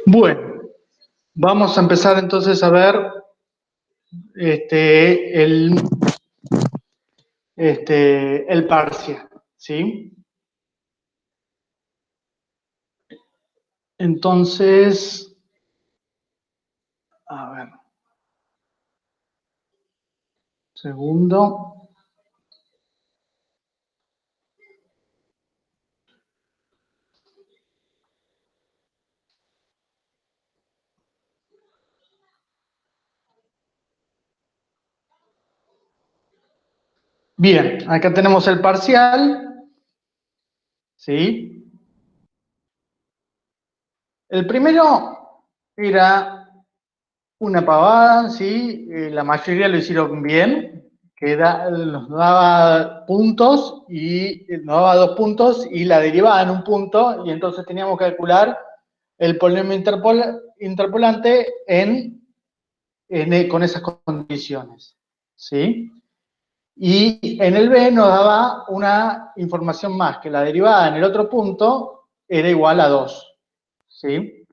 Bueno, vamos a empezar entonces a ver el parcial, ¿sí? Entonces, a ver, segundo. Bien, acá tenemos el parcial, ¿sí? El primero era una pavada, ¿sí? La mayoría lo hicieron bien, que nos daba puntos y nos daba 2 puntos y la derivada en un punto, y entonces teníamos que calcular el polinomio interpolante con esas condiciones, ¿sí? Y en el B nos daba una información más, que la derivada en el otro punto era igual a 2, ¿sí?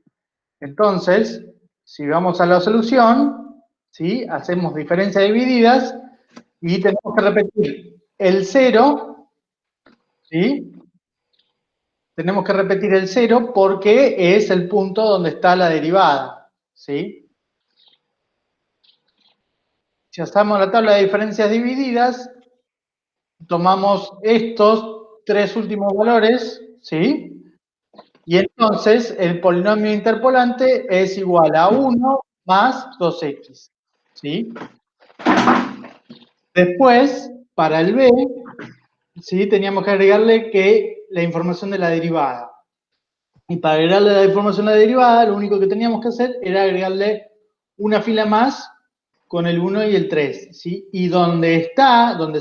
Entonces, si vamos a la solución, ¿sí? Hacemos diferencias divididas y tenemos que repetir el 0, ¿sí? Tenemos que repetir el 0 porque es el punto donde está la derivada, ¿sí? Si hacemos la tabla de diferencias divididas, tomamos estos 3 últimos valores, ¿sí? Y entonces el polinomio interpolante es igual a 1 más 2x, ¿sí? Después, para el B, ¿sí? Teníamos que agregarle la información de la derivada. Y para agregarle la información de la derivada, lo único que teníamos que hacer era agregarle una fila más con el 1 y el 3, ¿sí? Y donde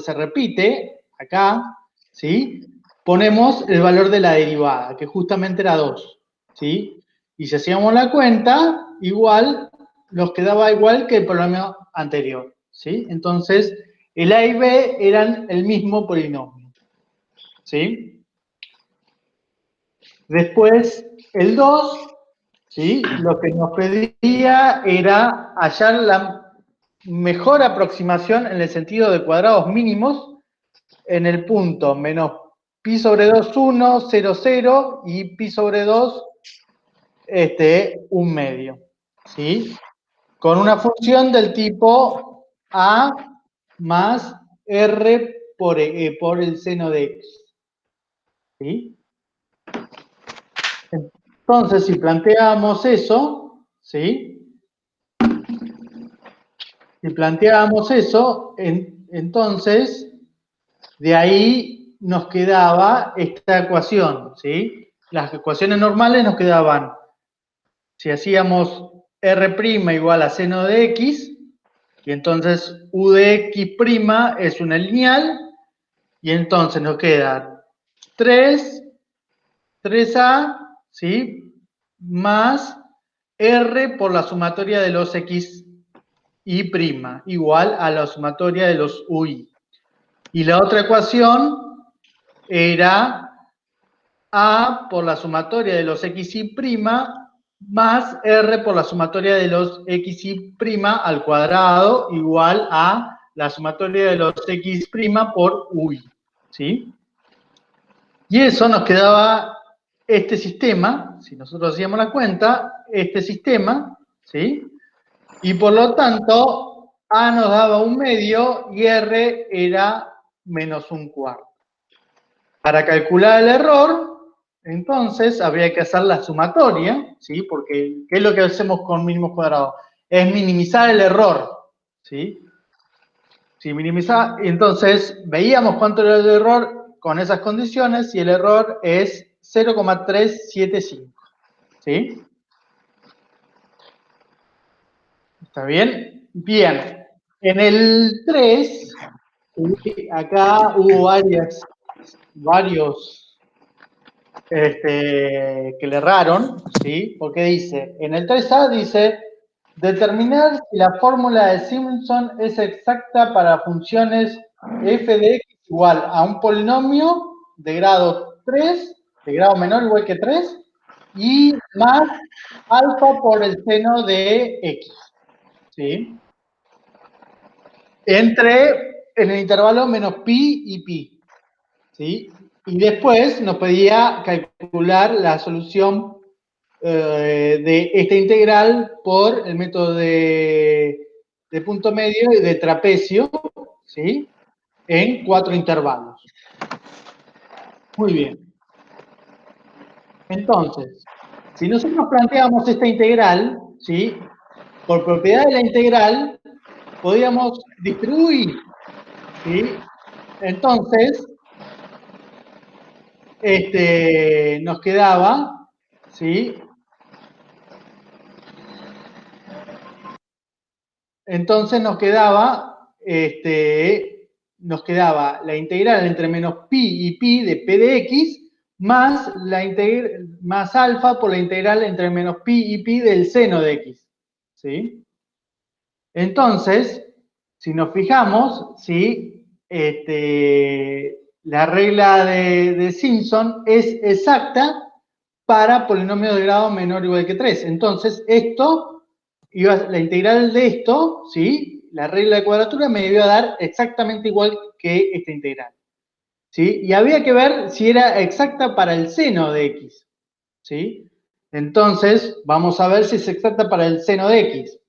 se repite, acá, ¿sí? Ponemos el valor de la derivada, que justamente era 2, ¿sí? Y si hacíamos la cuenta, igual, nos quedaba igual que el polinomio anterior, ¿sí? Entonces, el A y B eran el mismo polinomio, ¿sí? Después, el 2, ¿sí? Lo que nos pedía era hallar la mejor aproximación en el sentido de cuadrados mínimos en el punto menos pi sobre 2, 1, 0, 0 y pi sobre 2, 1 medio, ¿sí? Con una función del tipo a más r por el seno de x, ¿sí? Entonces, si planteamos eso, ¿sí? Si planteábamos eso, entonces, de ahí nos quedaba esta ecuación, ¿sí? Las ecuaciones normales nos quedaban, si hacíamos r' igual a seno de x, y entonces u de x' es una lineal, y entonces nos queda 3a, ¿sí? Más r por la sumatoria de los x y' igual a la sumatoria de los ui. Y la otra ecuación era a por la sumatoria de los xy' más r por la sumatoria de los xy' al cuadrado igual a la sumatoria de los x' por ui, ¿sí? Y eso nos quedaba este sistema, si nosotros hacíamos la cuenta, este sistema, ¿sí? Y por lo tanto, A nos daba 1 medio y R era menos 1/4. Para calcular el error, entonces habría que hacer la sumatoria, ¿sí? Porque, ¿qué es lo que hacemos con mínimos cuadrados? Es minimizar el error, ¿sí? Si minimizar, entonces veíamos cuánto era el error con esas condiciones y el error es 0,375, ¿sí? ¿Está bien? Bien. En el 3, acá hubo varios que le erraron, ¿sí? Porque dice, en el 3A dice, determinar si la fórmula de Simpson es exacta para funciones f de x igual a un polinomio de grado 3 de grado menor o igual que 3 y más alfa por el seno de x, ¿sí? En el intervalo menos pi y pi, ¿sí? Y después nos pedía calcular la solución de esta integral por el método de punto medio y de trapecio, ¿sí? En 4 intervalos. Muy bien. Entonces, si nosotros planteamos esta integral, ¿sí? Por propiedad de la integral, podríamos distribuir, ¿sí? Entonces, nos quedaba, ¿sí? Entonces nos quedaba la integral entre menos pi y pi de p de x más, más alfa por la integral entre menos pi y pi del seno de x, ¿sí? Entonces, si nos fijamos, ¿sí? La regla de Simpson es exacta para polinomios de grado menor o igual que 3. Entonces, la integral de esto, ¿sí? La regla de cuadratura me debió dar exactamente igual que esta integral, ¿sí? Y había que ver si era exacta para el seno de x, ¿sí? Entonces, vamos a ver si es exacta para el seno de x.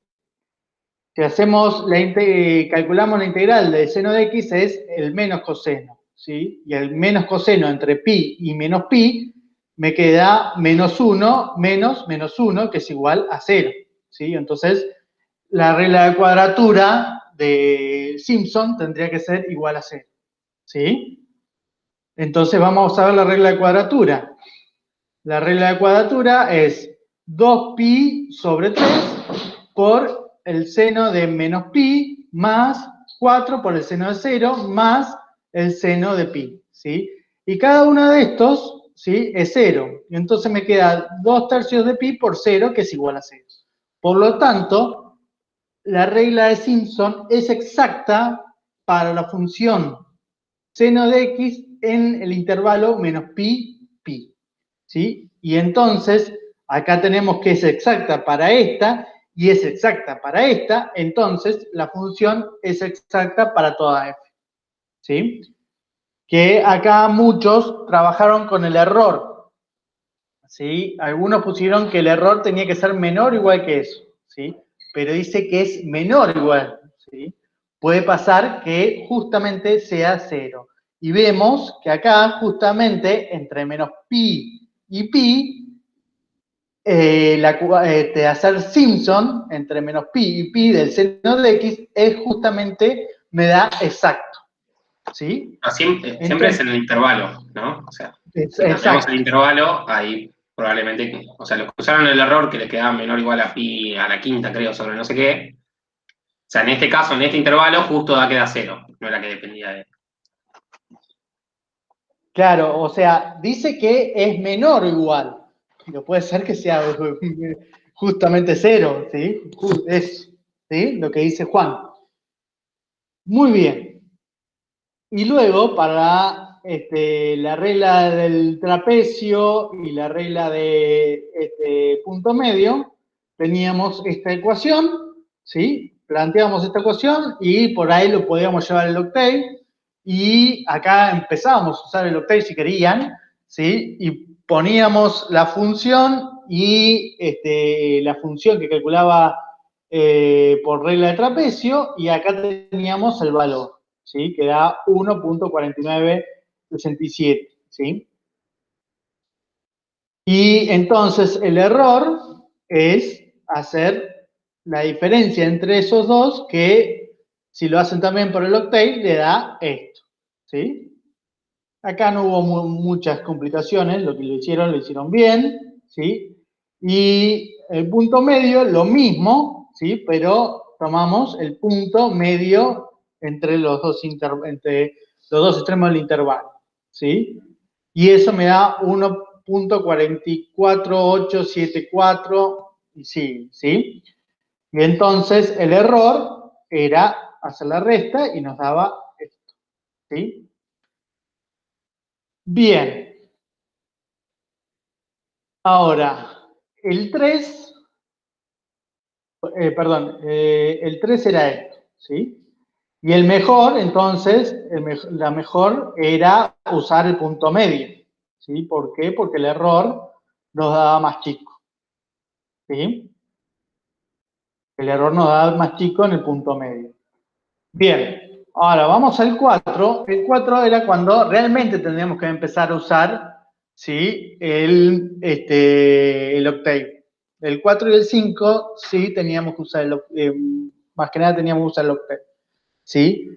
Si calculamos la integral del seno de x es el menos coseno, ¿sí? Y el menos coseno entre pi y menos pi me queda menos 1 menos menos 1, que es igual a 0, ¿sí? Entonces, la regla de cuadratura de Simpson tendría que ser igual a 0, ¿sí? Entonces, vamos a ver la regla de cuadratura. La regla de cuadratura es 2pi sobre 3 por el seno de menos pi más 4 por el seno de 0 más el seno de pi, ¿sí? Y cada uno de estos, ¿sí? Es 0. Y entonces me queda 2/3 de pi por 0, que es igual a 0. Por lo tanto, la regla de Simpson es exacta para la función seno de x en el intervalo menos pi, pi, ¿sí? Y entonces, acá tenemos que es exacta para esta y es exacta para esta, entonces la función es exacta para toda f, ¿sí? Que acá muchos trabajaron con el error, ¿sí? Algunos pusieron que el error tenía que ser menor o igual que eso, ¿sí? Pero dice que es menor o igual, ¿sí? Puede pasar que justamente sea 0. Y vemos que acá justamente entre menos pi y pi, hacer Simpson entre menos pi y pi del seno de x es justamente, me da exacto, ¿sí? No, siempre, siempre es Entonces, en el intervalo, ¿no? O sea, si cambiamos el exacto. intervalo, ahí probablemente, o sea, los que usaron el error que le quedaba menor o igual a pi a la quinta, creo, sobre no sé qué. O sea, en este caso, en este intervalo, justo da queda 0, no era que dependía de. Claro, o sea, dice que es menor o igual, pero puede ser que sea justamente 0, ¿sí? Es, ¿sí? Lo que dice Juan. Muy bien. Y luego, para la regla del trapecio y la regla de punto medio, teníamos esta ecuación, ¿sí? Planteamos esta ecuación y por ahí lo podíamos llevar al Octave. Y acá empezábamos a usar el Octave si querían, ¿sí? Y poníamos la función y la función que calculaba por regla de trapecio, y acá teníamos el valor, ¿sí? Que da 1.4967, ¿sí? Y entonces el error es hacer la diferencia entre esos dos, que si lo hacen también por el Octave, le da esto, ¿sí? Acá no hubo muchas complicaciones, lo hicieron bien, ¿sí? Y el punto medio, lo mismo, ¿sí? Pero tomamos el punto medio entre los dos extremos del intervalo, ¿sí? Y eso me da 1.44874 y sigue, ¿sí? Y entonces el error era hacer la resta y nos daba esto, ¿sí? Bien. Ahora, el 3, el 3 era esto, ¿sí? Y el mejor, entonces, la mejor era usar el punto medio, ¿sí? ¿Por qué? Porque el error nos daba más chico, ¿sí? El error nos daba más chico en el punto medio. Bien, ahora vamos al 4. El 4 era cuando realmente tendríamos que empezar a usar, ¿sí? El octave. El 4 y el 5, sí, teníamos que usar más que nada teníamos que usar el octave, ¿sí?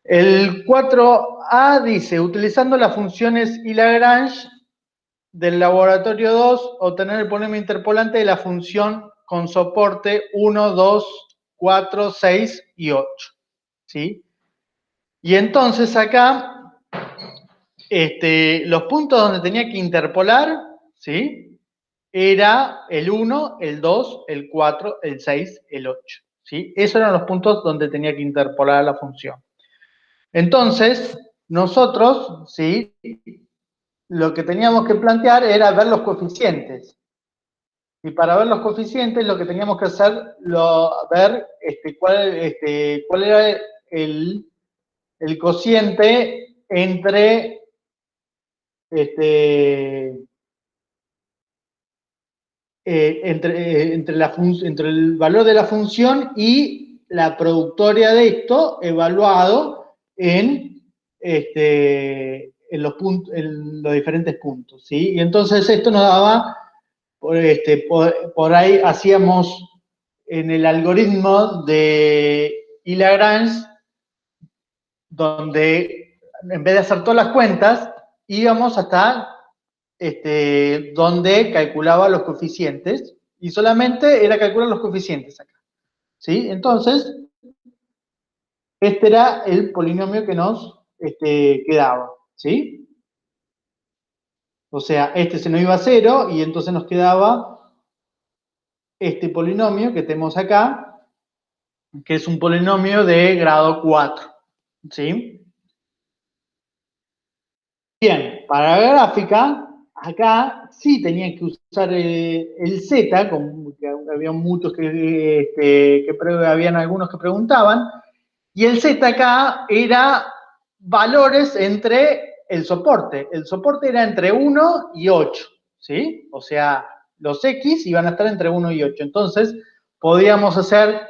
El 4A dice, utilizando las funciones y Lagrange del laboratorio 2, obtener el polinomio interpolante de la función con soporte 1, 2, 4, 6 y 8, ¿sí? Y entonces acá, los puntos donde tenía que interpolar, ¿sí? Era el 1, el 2, el 4, el 6, el 8, ¿sí? Esos eran los puntos donde tenía que interpolar la función. Entonces, nosotros, ¿sí? Lo que teníamos que plantear era ver los coeficientes. Y para ver los coeficientes, lo que teníamos que hacer, ver cuál era el cociente entre, entre el valor de la función y la productoria de esto evaluado en los diferentes puntos, ¿sí? Y entonces esto nos daba, por ahí hacíamos en el algoritmo de Lagrange, donde en vez de hacer todas las cuentas, íbamos hasta donde calculaba los coeficientes, y solamente era calcular los coeficientes acá, ¿sí? Entonces, este era el polinomio que nos quedaba, ¿sí? O sea, este se nos iba a 0 y entonces nos quedaba este polinomio que tenemos acá, que es un polinomio de grado 4, ¿sí? Bien, para la gráfica, acá sí tenía que usar el z, como que había muchos habían algunos que preguntaban, y el z acá era valores entre el soporte. El soporte era entre 1 y 8, ¿sí? O sea, los x iban a estar entre 1 y 8. Entonces, podíamos hacer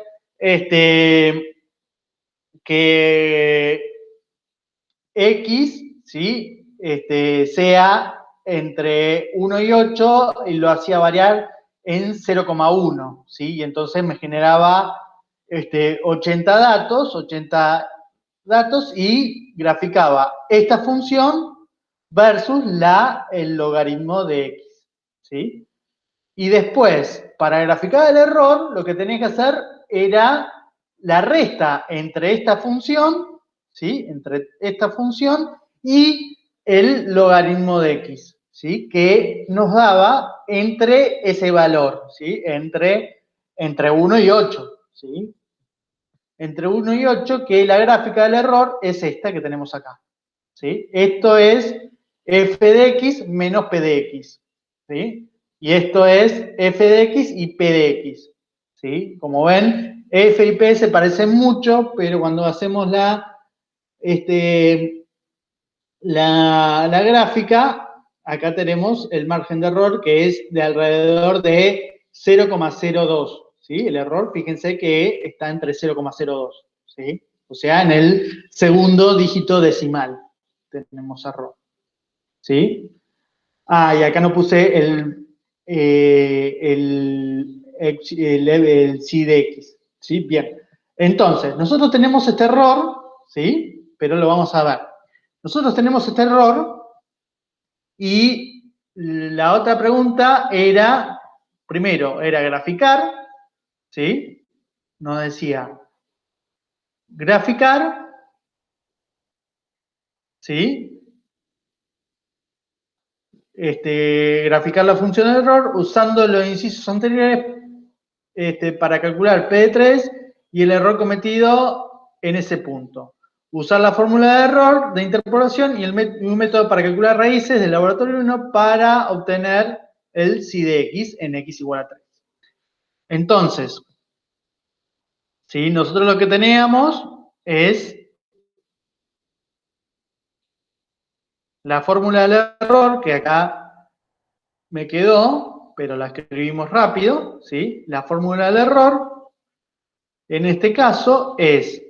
que x, ¿sí? Sea entre 1 y 8 y lo hacía variar en 0,1, ¿sí? Y entonces me generaba 80 datos y graficaba esta función versus el logaritmo de x, ¿sí? Y después, para graficar el error, lo que tenía que hacer era la resta entre esta función, ¿sí? Entre esta función y el logaritmo de x, ¿sí? Que nos daba entre ese valor, ¿sí? Entre 1 y 8, ¿sí? Entre 1 y 8, que la gráfica del error es esta que tenemos acá, ¿sí? Esto es f de x menos p de x, ¿sí? Y esto es f de x y p de x, ¿sí? Como ven, f y p se parecen mucho, pero cuando hacemos la gráfica, acá tenemos el margen de error que es de alrededor de 0,02, ¿sí? El error, fíjense que está entre 0,02, ¿sí? O sea, en el segundo dígito decimal tenemos error, ¿sí? Ah, y acá no puse el psi de x, ¿sí? Bien. Entonces, nosotros tenemos este error, ¿sí? Pero lo vamos a ver. Nosotros tenemos este error y la otra pregunta era, primero, era graficar, ¿sí? Nos decía graficar, ¿sí? Graficar la función de error usando los incisos anteriores para calcular P de 3 y el error cometido en ese punto. Usar la fórmula de error de interpolación y un método para calcular raíces del laboratorio 1 para obtener el psi de x en x igual a 3. Entonces, ¿sí? Nosotros lo que teníamos es la fórmula del error, que acá me quedó, pero la escribimos rápido, ¿sí? La fórmula del error, en este caso, es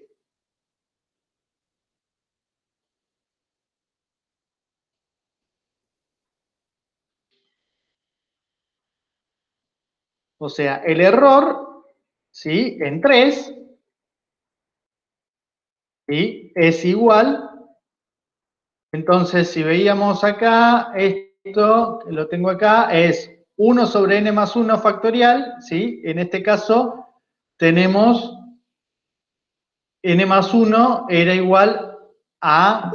o sea, el error, ¿sí? En 3, ¿sí? Es igual. Entonces, si veíamos acá, esto, que lo tengo acá, es 1 sobre n más 1 factorial, ¿sí? En este caso, tenemos n más 1 era igual a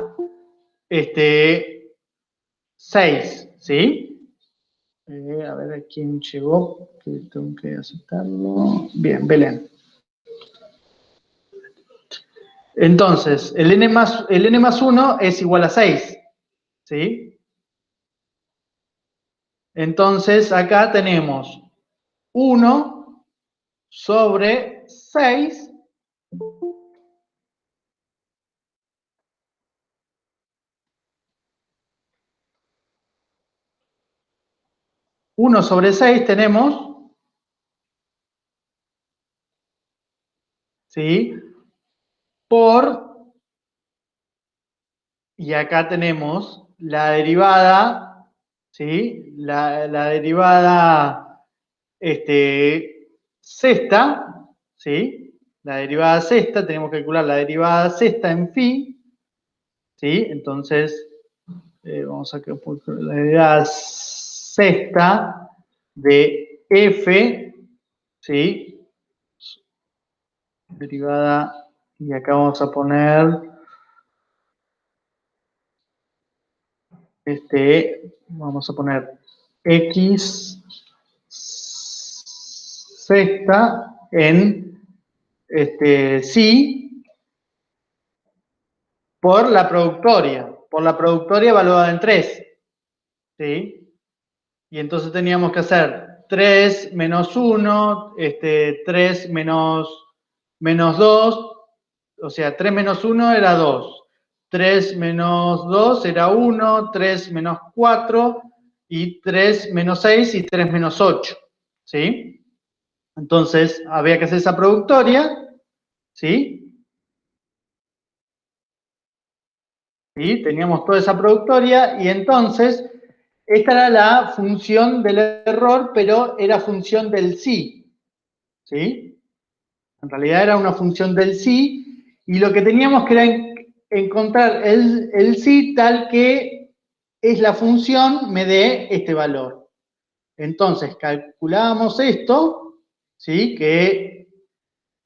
6, ¿sí? A ver a quién llegó, que tengo que aceptarlo. Bien, Belén. Entonces, el n más 1 es igual a 6, ¿sí? Entonces, acá tenemos 1 sobre 6 1 sobre 6 tenemos, ¿sí? Y acá tenemos la derivada, ¿sí? La derivada sexta, ¿sí? La derivada sexta, tenemos que calcular la derivada sexta en phi, ¿sí? Entonces, vamos a calcular la derivada sexta de f, ¿sí? Derivada, y acá vamos a poner vamos a poner x sexta en sí por la productoria evaluada en 3, ¿sí? Y entonces teníamos que hacer 3 menos 1, 3 menos 2, o sea, 3 menos 1 era 2, 3 menos 2 era 1, 3 menos 4, y 3 menos 6 y 3 menos 8, ¿sí? Entonces, había que hacer esa productoria, ¿sí? ¿Sí? Teníamos toda esa productoria, y entonces, esta era la función del error, pero era función del sí, ¿sí? En realidad era una función del sí, y lo que teníamos que era encontrar el sí tal que es la función me dé este valor. Entonces, calculábamos esto, ¿sí? Que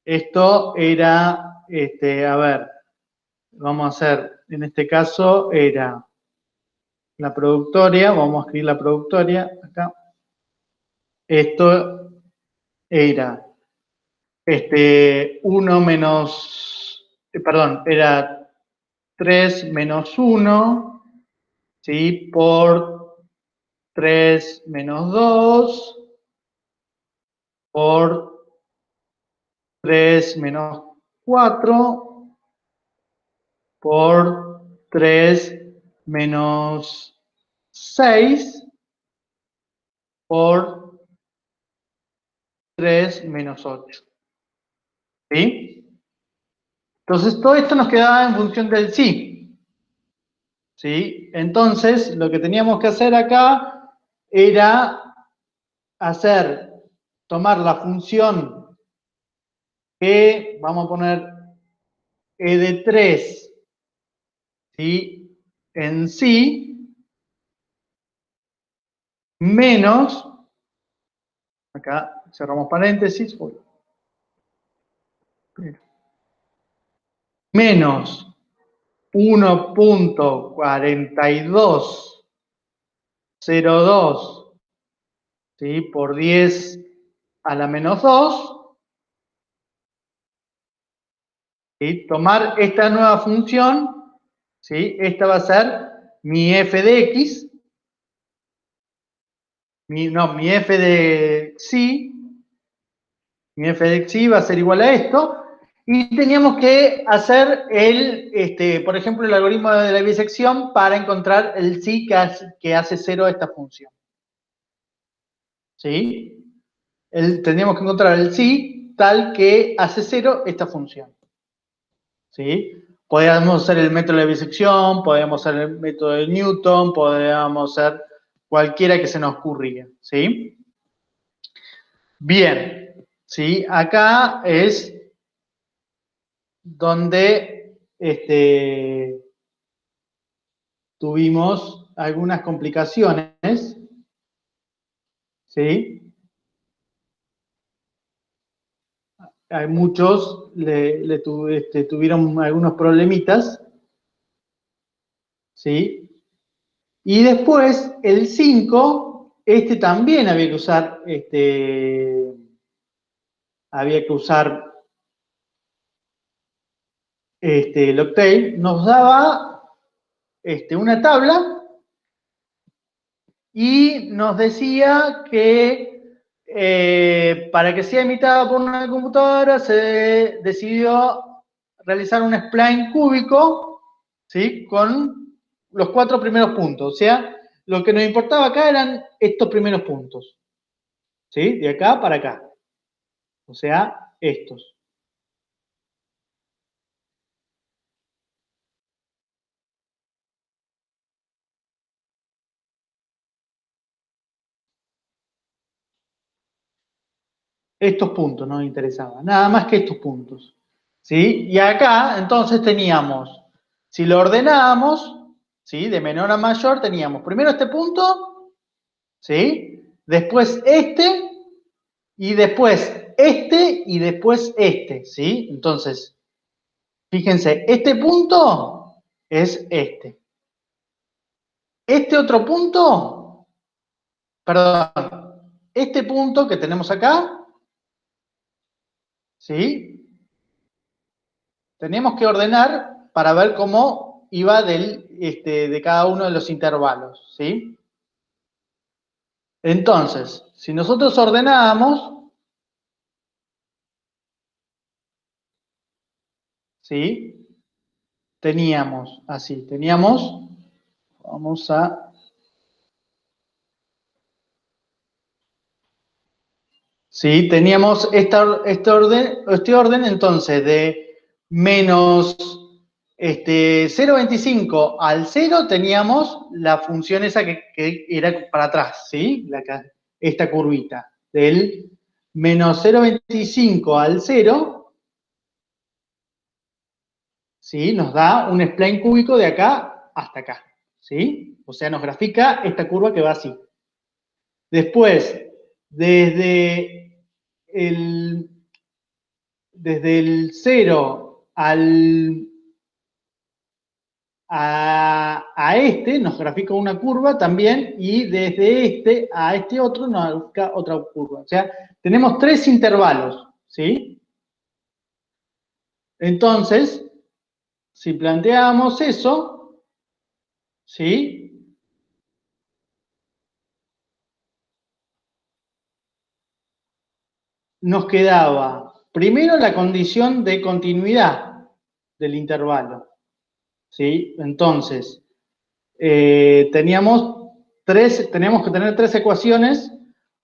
esto era, a ver, vamos a hacer, en este caso era la productoria, vamos a escribir la productoria acá. Esto era 1 menos, perdón, era 3 menos 1, ¿sí? Por 3 menos 2, por 3 menos 4, por 3 menos 6, por 3 menos 8, ¿sí? Entonces, todo esto nos quedaba en función del sí, ¿sí? Entonces, lo que teníamos que hacer acá era tomar la función que, vamos a poner e de 3, ¿sí? En sí, menos, acá cerramos paréntesis, menos 1.4202, ¿sí? Por 10 a la menos 2, ¿sí? Tomar esta nueva función, ¿sí? Esta va a ser mi f de x, mi f de xi, mi f de xi va a ser igual a esto, y teníamos que hacer por ejemplo, el algoritmo de la bisección para encontrar el xi que hace 0 a esta función. ¿Sí? Tendríamos que encontrar el xi tal que hace 0 esta función. ¿Sí? Podríamos hacer el método de bisección, podríamos hacer el método de Newton, podríamos hacer cualquiera que se nos ocurría. ¿Sí? Bien. ¿Sí? Acá es donde tuvimos algunas complicaciones. ¿Sí? Hay muchos tuvieron algunos problemitas. ¿Sí? Y después, el 5, también había que usar, el Octave, nos daba una tabla y nos decía que para que sea imitada por una computadora se decidió realizar un spline cúbico, ¿sí? Con los 4 primeros puntos. O sea, lo que nos importaba acá eran estos primeros puntos. ¿Sí? De acá para acá. O sea, estos. Estos puntos nos interesaban, nada más que estos puntos. ¿Sí? Y acá, entonces, teníamos, si lo ordenábamos, ¿sí? De menor a mayor, teníamos primero este punto, ¿sí? Después y después y después ¿sí? Entonces, fíjense, este punto es este. Este otro punto, perdón, este punto que tenemos acá, ¿sí? Tenemos que ordenar para ver cómo iba de cada uno de los intervalos, ¿sí? Entonces, si nosotros ordenábamos, ¿sí? Teníamos, así, vamos a... Sí, teníamos este orden entonces de menos 0,25 al 0 teníamos la función esa que era para atrás, ¿sí? Esta curvita. Del menos 0,25 al 0, ¿sí? Nos da un spline cúbico de acá hasta acá, ¿sí? O sea, nos grafica esta curva que va así. Después, desde el 0 a nos grafica una curva también, y desde a este otro nos grafica otra curva. O sea, tenemos 3 intervalos, ¿sí? Entonces, si planteamos eso, ¿sí? Nos quedaba primero la condición de continuidad del intervalo, ¿sí? Entonces, teníamos que tener 3 ecuaciones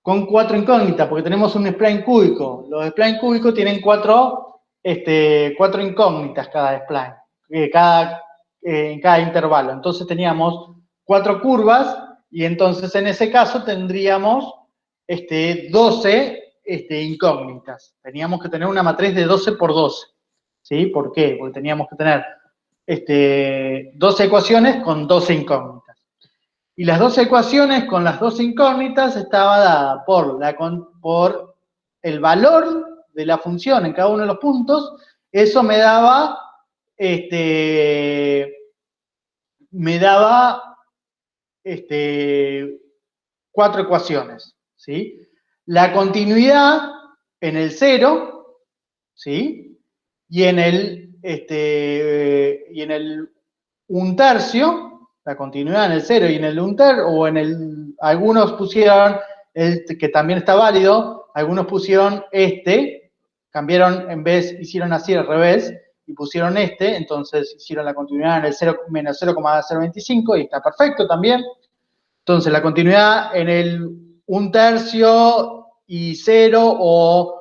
con 4 incógnitas, porque tenemos un spline cúbico. Los splines cúbicos tienen 4 incógnitas cada spline, en cada intervalo. Entonces teníamos 4 curvas, y entonces en ese caso tendríamos 12 incógnitas. Teníamos que tener una matriz de 12 por 12. ¿Sí? ¿Por qué? Porque teníamos que tener 12 ecuaciones con 12 incógnitas. Y las 12 ecuaciones con las 12 incógnitas estaba dada por el valor de la función en cada uno de los puntos. Eso me daba 4 ecuaciones, ¿sí? La continuidad en el 0, ¿sí? Y en el 1/3, la continuidad en el 0 y en el 1/3, algunos pusieron que también está válido. Algunos pusieron cambiaron, en vez, hicieron así al revés, y pusieron entonces hicieron la continuidad en el 0 menos 0,025 y está perfecto también. Entonces, la continuidad en el 1/3 y 0 o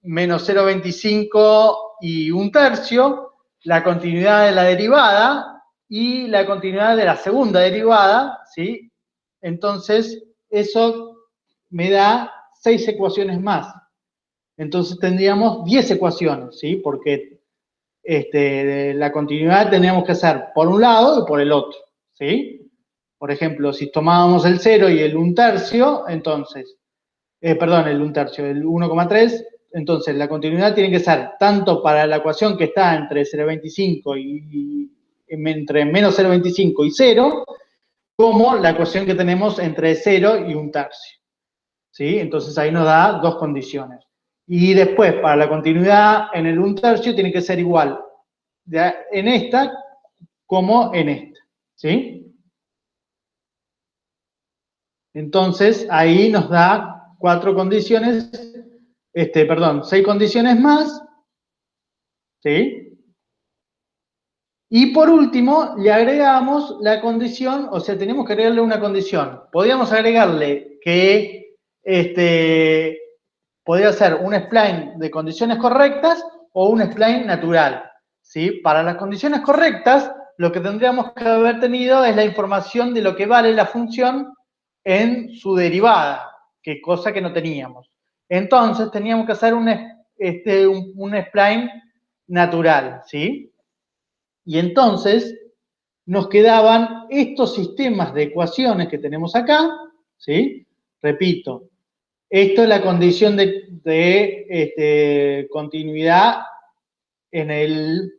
menos 0,25 y 1/3, la continuidad de la derivada y la continuidad de la segunda derivada, ¿sí? Entonces, eso me da 6 ecuaciones más. Entonces, tendríamos 10 ecuaciones, ¿sí? Porque la continuidad tendríamos que hacer por un lado y por el otro, ¿sí? Por ejemplo, si tomábamos el 0 y el 1/3, entonces, perdón, el 1/3, el 1,3, entonces la continuidad tiene que ser tanto para la ecuación que está entre 0,25 y entre menos 0,25 y 0, como la ecuación que tenemos entre 0 y 1/3. ¿Sí? Entonces ahí nos da dos condiciones. Y después, para la continuidad en el 1/3 tiene que ser igual en esta como en esta. ¿Sí? Entonces, ahí nos da 4 condiciones, perdón, 6 condiciones más, ¿sí? Y por último, le agregamos la condición, o sea, tenemos que agregarle una condición. Podríamos agregarle que podría ser un spline de condiciones correctas o un spline natural, ¿sí? Para las condiciones correctas, lo que tendríamos que haber tenido es la información de lo que vale la función en su derivada, que cosa que no teníamos. Entonces, teníamos que hacer un spline natural, ¿sí? Y entonces, nos quedaban estos sistemas de ecuaciones que tenemos acá, ¿sí? Repito, esto es la condición de continuidad en el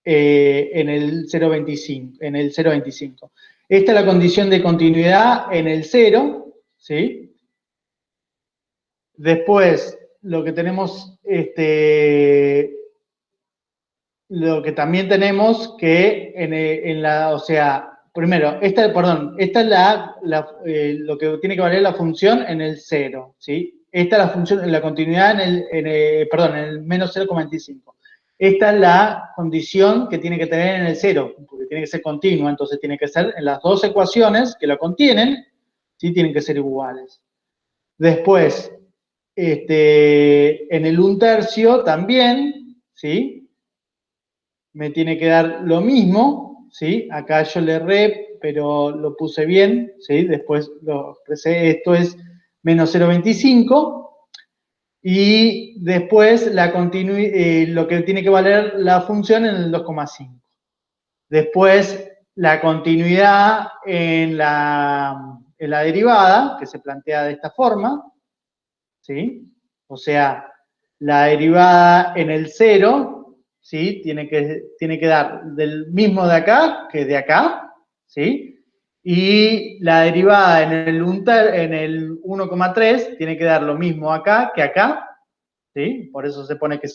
0,25. Esta es la condición de continuidad en el 0, ¿sí? Después, lo que tenemos, lo que también tenemos que o sea, primero, esta es lo que tiene que valer la función en el 0, ¿sí? Esta es la función, la continuidad en el menos 0,25. Esta es la condición que tiene que tener en el 0, porque tiene que ser continua, entonces tiene que ser en las dos ecuaciones que la contienen, ¿sí? Tienen que ser iguales. Después, en el 1/3 también, ¿sí? Me tiene que dar lo mismo, ¿sí? Acá yo le erré, pero lo puse bien, ¿sí? Después lo expresé, esto es menos 0,25. Y después lo que tiene que valer la función en el 2,5. Después la continuidad en la derivada, que se plantea de esta forma, ¿sí? O sea, la derivada en el 0, ¿sí? Tiene que dar del mismo de acá que de acá, ¿sí? Y la derivada en el 1,3 tiene que dar lo mismo acá que acá, ¿sí? Por eso se pone que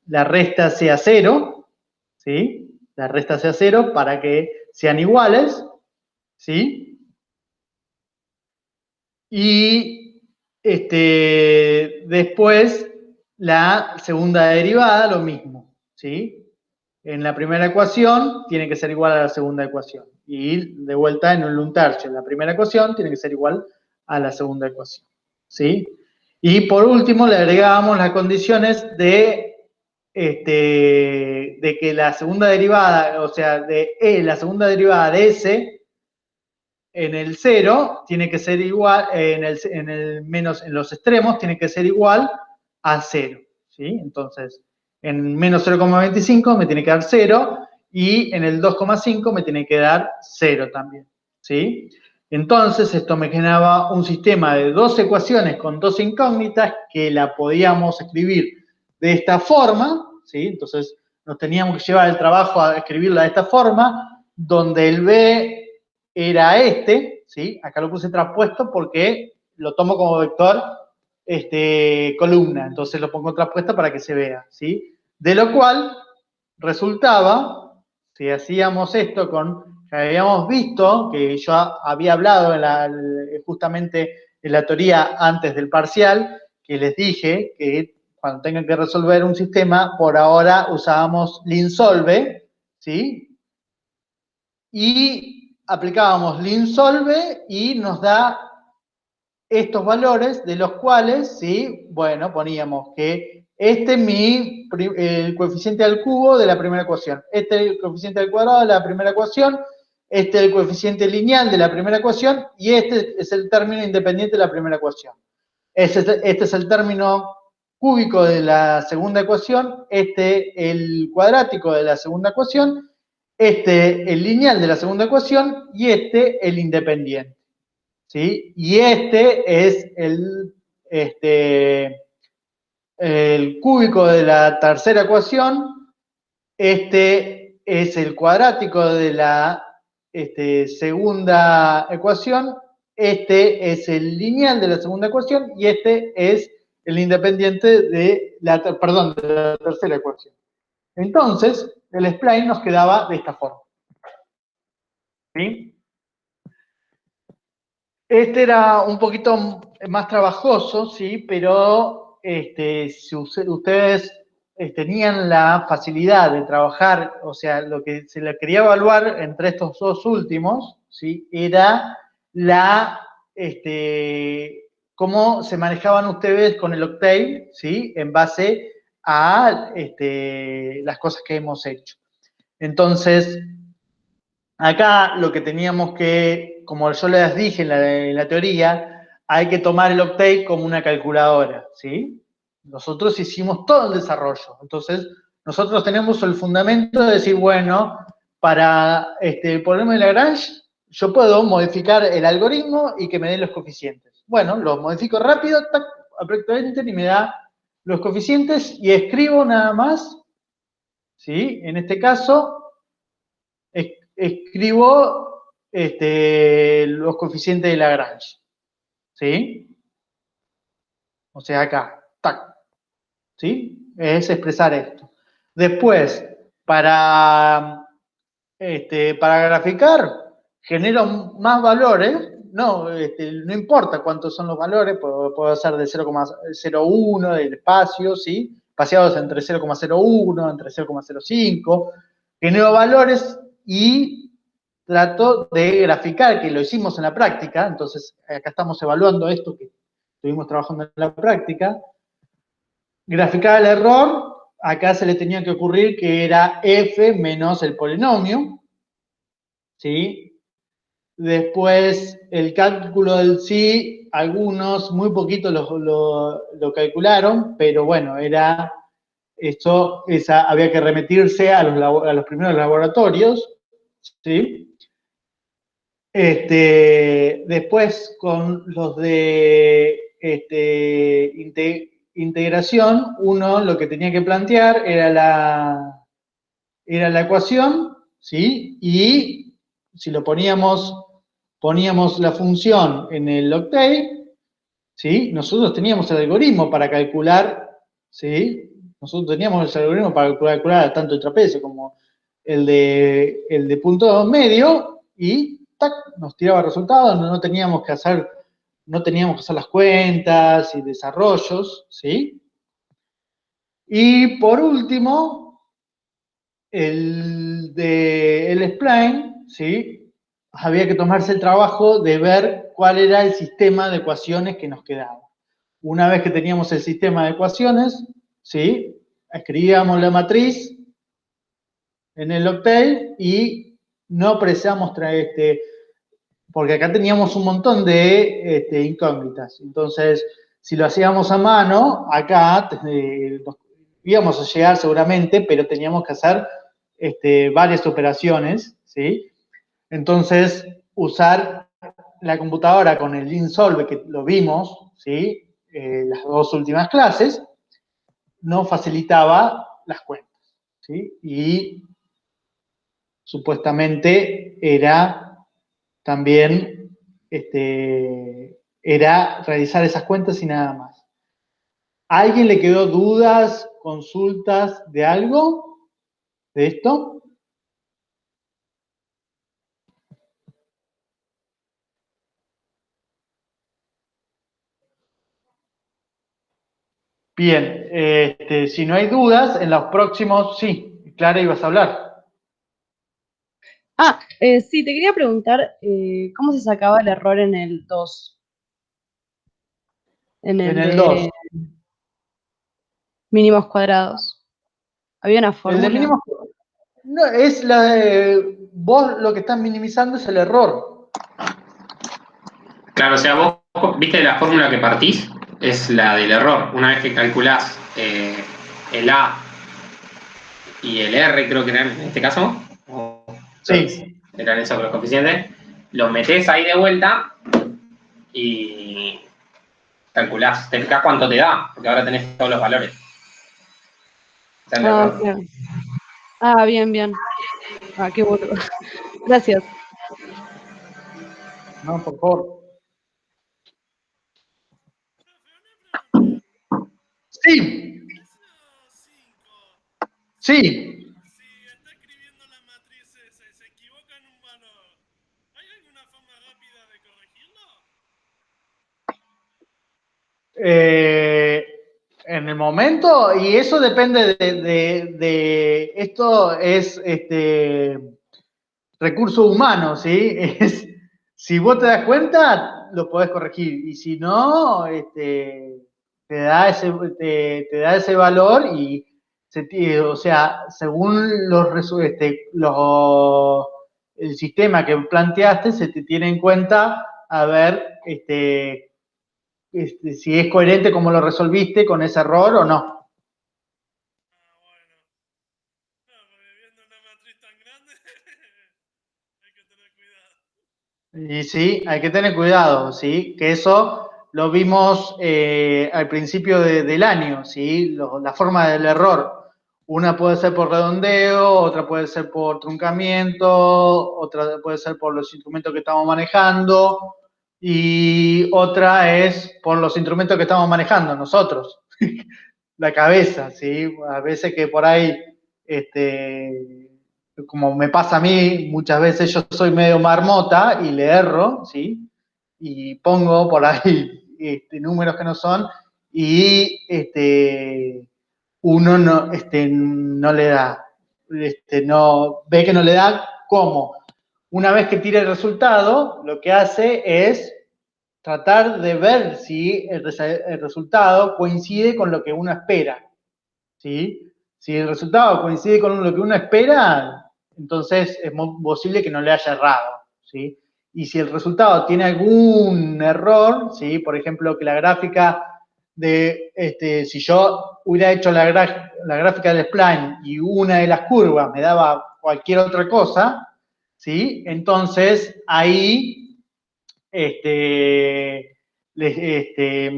la resta sea 0, ¿sí? La resta sea 0 para que sean iguales, ¿sí? Y después la segunda derivada, lo mismo, ¿sí? En la primera ecuación tiene que ser igual a la segunda ecuación. Y de vuelta en el 1/3, la primera ecuación tiene que ser igual a la segunda ecuación, ¿sí? Y por último le agregábamos las condiciones de que la segunda derivada, o sea, la segunda derivada de S en el 0 tiene que ser igual, en los extremos tiene que ser igual a 0, ¿sí? Entonces, en menos 0,25 me tiene que dar 0 y en el 2,5 me tiene que dar 0 también, ¿sí? Entonces, esto me generaba un sistema de dos ecuaciones con dos incógnitas que la podíamos escribir de esta forma, ¿sí? Entonces, nos teníamos que llevar el trabajo a escribirla de esta forma, donde el B era ¿sí? Acá lo puse traspuesto porque lo tomo como vector columna, entonces lo pongo traspuesto para que se vea, ¿sí? De lo cual resultaba, si hacíamos esto con habíamos visto, que yo había hablado justamente en la teoría antes del parcial, que les dije que cuando tengan que resolver un sistema, por ahora usábamos linsolve, ¿sí? Y aplicábamos linsolve y nos da estos valores, de los cuales, ¿sí? Bueno, poníamos que este es el coeficiente al cubo de la primera ecuación, este es el coeficiente al cuadrado de la primera ecuación, este es el coeficiente lineal de la primera ecuación y este es el término independiente de la primera ecuación. Este es el término cúbico de la segunda ecuación, este el cuadrático de la segunda ecuación, este el lineal de la segunda ecuación y este el independiente. ¿Sí? Y este es el cúbico de la tercera ecuación, este es el cuadrático de la segunda ecuación, este es el lineal de la segunda ecuación y este es el independiente de la tercera ecuación. Entonces, el spline nos quedaba de esta forma. ¿Sí? Este era un poquito más trabajoso, sí, pero si ustedes tenían la facilidad de trabajar, o sea, lo que se le quería evaluar entre estos dos últimos, sí, era cómo se manejaban ustedes con el Octave, sí, en base a las cosas que hemos hecho. Entonces, acá lo que teníamos que, como yo les dije en la teoría, hay que tomar el Octave como una calculadora, ¿sí? Nosotros hicimos todo el desarrollo. Entonces, nosotros tenemos el fundamento de decir, bueno, para el problema de Lagrange, yo puedo modificar el algoritmo y que me dé los coeficientes. Bueno, lo modifico rápido, tac, aprieto Enter y me da los coeficientes y escribo nada más, ¿sí? En este caso, escribo los coeficientes de Lagrange, ¿sí? O sea, acá, tac, ¿sí? Es expresar esto. Después, para graficar, genero más valores, no importa cuántos son los valores, puedo hacer de 0,01 del espacio, ¿sí? Espaciados entre 0,01, entre 0,05, genero valores y trato de graficar, que lo hicimos en la práctica, entonces acá estamos evaluando esto que estuvimos trabajando en la práctica. Graficar el error, acá se le tenía que ocurrir que era f menos el polinomio, ¿sí? Después, el cálculo del sí, algunos, muy poquitos lo calcularon, pero bueno, había que remitirse a los primeros laboratorios, ¿sí? Después, con los de integración, uno lo que tenía que plantear era la ecuación, ¿sí? Y si poníamos la función en el Octave, ¿sí? Nosotros teníamos el algoritmo para calcular, ¿sí? Nosotros teníamos el algoritmo para calcular tanto el trapecio como el de punto medio y ¡tac! Nos tiraba resultados, no teníamos que hacer las cuentas y desarrollos, ¿sí? Y por último, el spline, ¿sí? Había que tomarse el trabajo de ver cuál era el sistema de ecuaciones que nos quedaba. Una vez que teníamos el sistema de ecuaciones, ¿sí? Escribíamos la matriz en el Octave y no precisamos traer porque acá teníamos un montón de incógnitas. Entonces, si lo hacíamos a mano, acá íbamos a llegar seguramente, pero teníamos que hacer varias operaciones, ¿sí? Entonces, usar la computadora con el linsolve, que lo vimos, ¿sí? Las dos últimas clases, nos facilitaba las cuentas, ¿sí? Y supuestamente era también era realizar esas cuentas y nada más. ¿A alguien le quedó dudas, consultas de algo de esto? Bien, si no hay dudas, en los próximos, sí, Clara, ibas a hablar. Sí, te quería preguntar cómo se sacaba el error en el 2, en En el el 2. de mínimos cuadrados. ¿Había una El de fórmula? mínimo, no, es la de, vos lo que estás minimizando es el error. Claro, o sea, vos viste la fórmula que partís, es la del error. Una vez que calculás el A y el R, creo que eran en este caso, Sí, eran esos los coeficientes, los metés ahí de vuelta y calculás, te fijás cuánto te da, porque ahora tenés todos los valores. O sea, el Ah, error. claro. Bien, bien. Qué bueno. Gracias. no, por favor. Sí, sí. Si está escribiendo la matriz se equivoca en un valor, ¿hay alguna forma rápida de corregirlo? En el momento, y eso depende esto es recurso humano, ¿sí? Si vos te das cuenta, lo podés corregir, y si no, te da ese valor y, o sea, según el sistema que planteaste, se te tiene en cuenta a ver si es coherente como lo resolviste con ese error o no. Bueno. No, porque viendo una matriz tan grande hay que tener cuidado. Y sí, hay que tener cuidado, ¿sí? Que eso lo vimos al principio del año, ¿sí? La forma del error. Una puede ser por redondeo, otra puede ser por truncamiento, otra puede ser por los instrumentos que estamos manejando y otra es por los instrumentos que estamos manejando nosotros, la cabeza, ¿sí? A veces que por ahí, como me pasa a mí, muchas veces yo soy medio marmota y le erro, ¿sí? Y pongo por ahí números que no son y uno no le da, no, ve que no le da, ¿cómo? Una vez que tira el resultado, lo que hace es tratar de ver si el resultado coincide con lo que uno espera, ¿sí? Si el resultado coincide con lo que uno espera, entonces es muy posible que no le haya errado, ¿sí? Y si el resultado tiene algún error, ¿sí? Por ejemplo, que la gráfica si yo hubiera hecho la gráfica del spline y una de las curvas me daba cualquier otra cosa, ¿sí? Entonces ahí me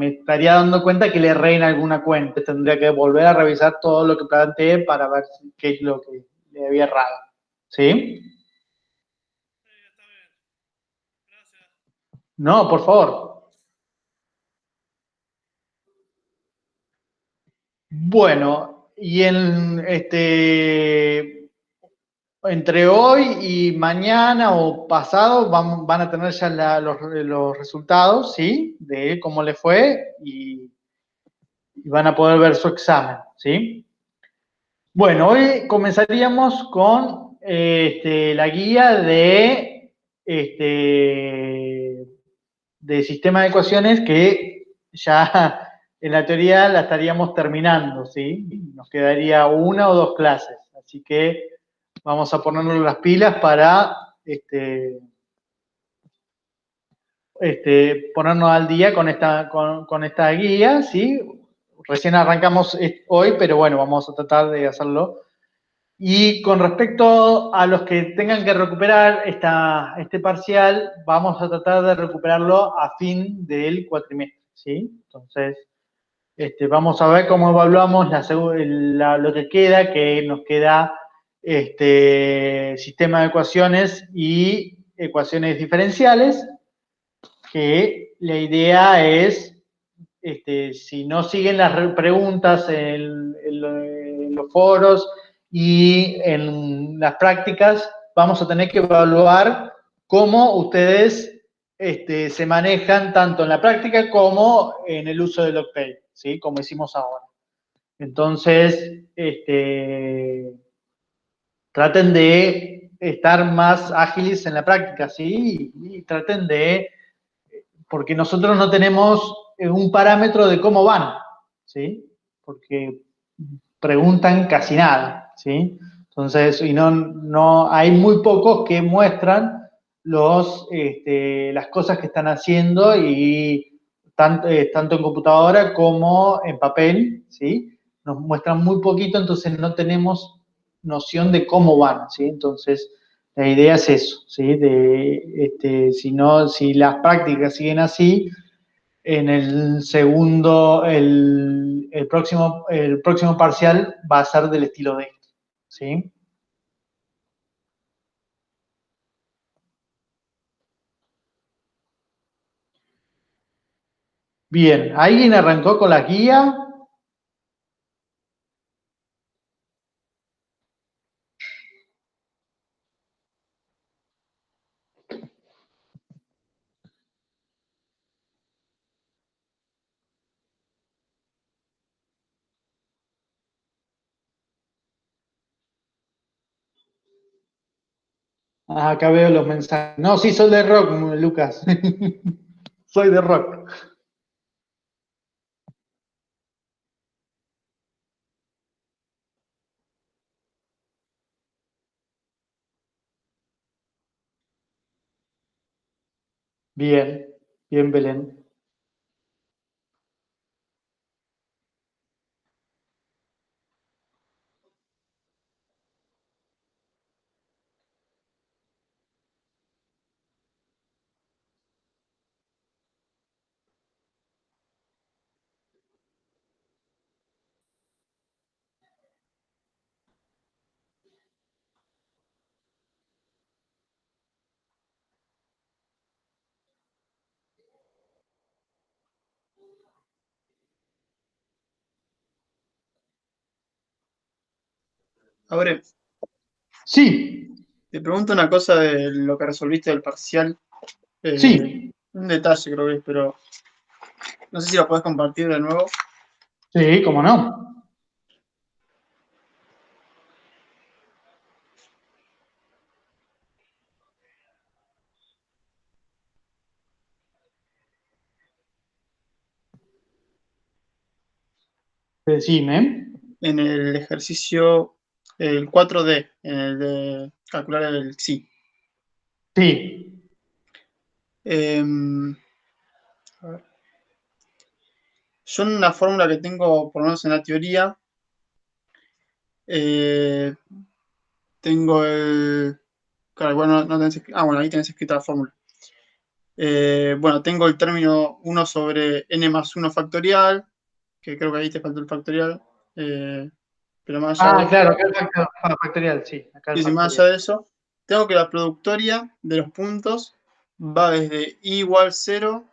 estaría dando cuenta que le erré en alguna cuenta. Tendría que volver a revisar todo lo que planteé para ver qué es lo que le había errado. ¿Sí? Sí, está bien. Gracias. No, por favor. Bueno, y entre hoy y mañana o pasado van a tener ya los resultados, ¿sí? De cómo le fue y van a poder ver su examen, ¿sí? Bueno, hoy comenzaríamos con la guía de sistema de ecuaciones que ya en la teoría la estaríamos terminando, ¿sí? Nos quedaría una o dos clases, así que vamos a ponernos las pilas para ponernos al día con esta guía, ¿sí? Recién arrancamos hoy, pero bueno, vamos a tratar de hacerlo. Y con respecto a los que tengan que recuperar este parcial, vamos a tratar de recuperarlo a fin del cuatrimestre, ¿sí? Entonces, vamos a ver cómo evaluamos lo que queda, que nos queda sistema de ecuaciones y ecuaciones diferenciales, que la idea es, si no siguen las preguntas en los foros y en las prácticas, vamos a tener que evaluar cómo ustedes se manejan tanto en la práctica como en el uso del Octave, ¿sí? Como hicimos ahora. Entonces, traten de estar más ágiles en la práctica, ¿sí? Y traten de, porque nosotros no tenemos un parámetro de cómo van, ¿sí? Porque preguntan casi nada, ¿sí? Entonces, y no hay muy pocos que muestran las cosas que están haciendo y tanto en computadora como en papel, ¿sí? Nos muestran muy poquito, entonces no tenemos noción de cómo van, ¿sí? Entonces, la idea es eso, ¿sí? Si las prácticas siguen así, en el próximo parcial va a ser del estilo de esto, ¿sí? Bien, ¿alguien arrancó con la guía? Ah, acá veo los mensajes. No, sí, soy de rock, Lucas. Soy de rock. Bien, bien, Belén. Abre, Sí, te pregunto una cosa de lo que resolviste del parcial. sí, Un detalle creo que es, pero no sé si lo podés compartir de nuevo. sí, cómo no. Decime. En el ejercicio, el 4D, en el de calcular el sí. Sí, Em, a ver. Yo en una fórmula que tengo, por lo menos en la teoría, eh, tengo el... Claro, bueno, no tenés, bueno, ahí tenés escrita la fórmula. Bueno, tengo el término 1 sobre n más 1 factorial, que creo que ahí te faltó el factorial. eh, pero más allá de ah, eso, claro, acá el factorial, sí, acá el sí, sí, más allá factorial. de eso, tengo que la productoria de los puntos va desde i igual 0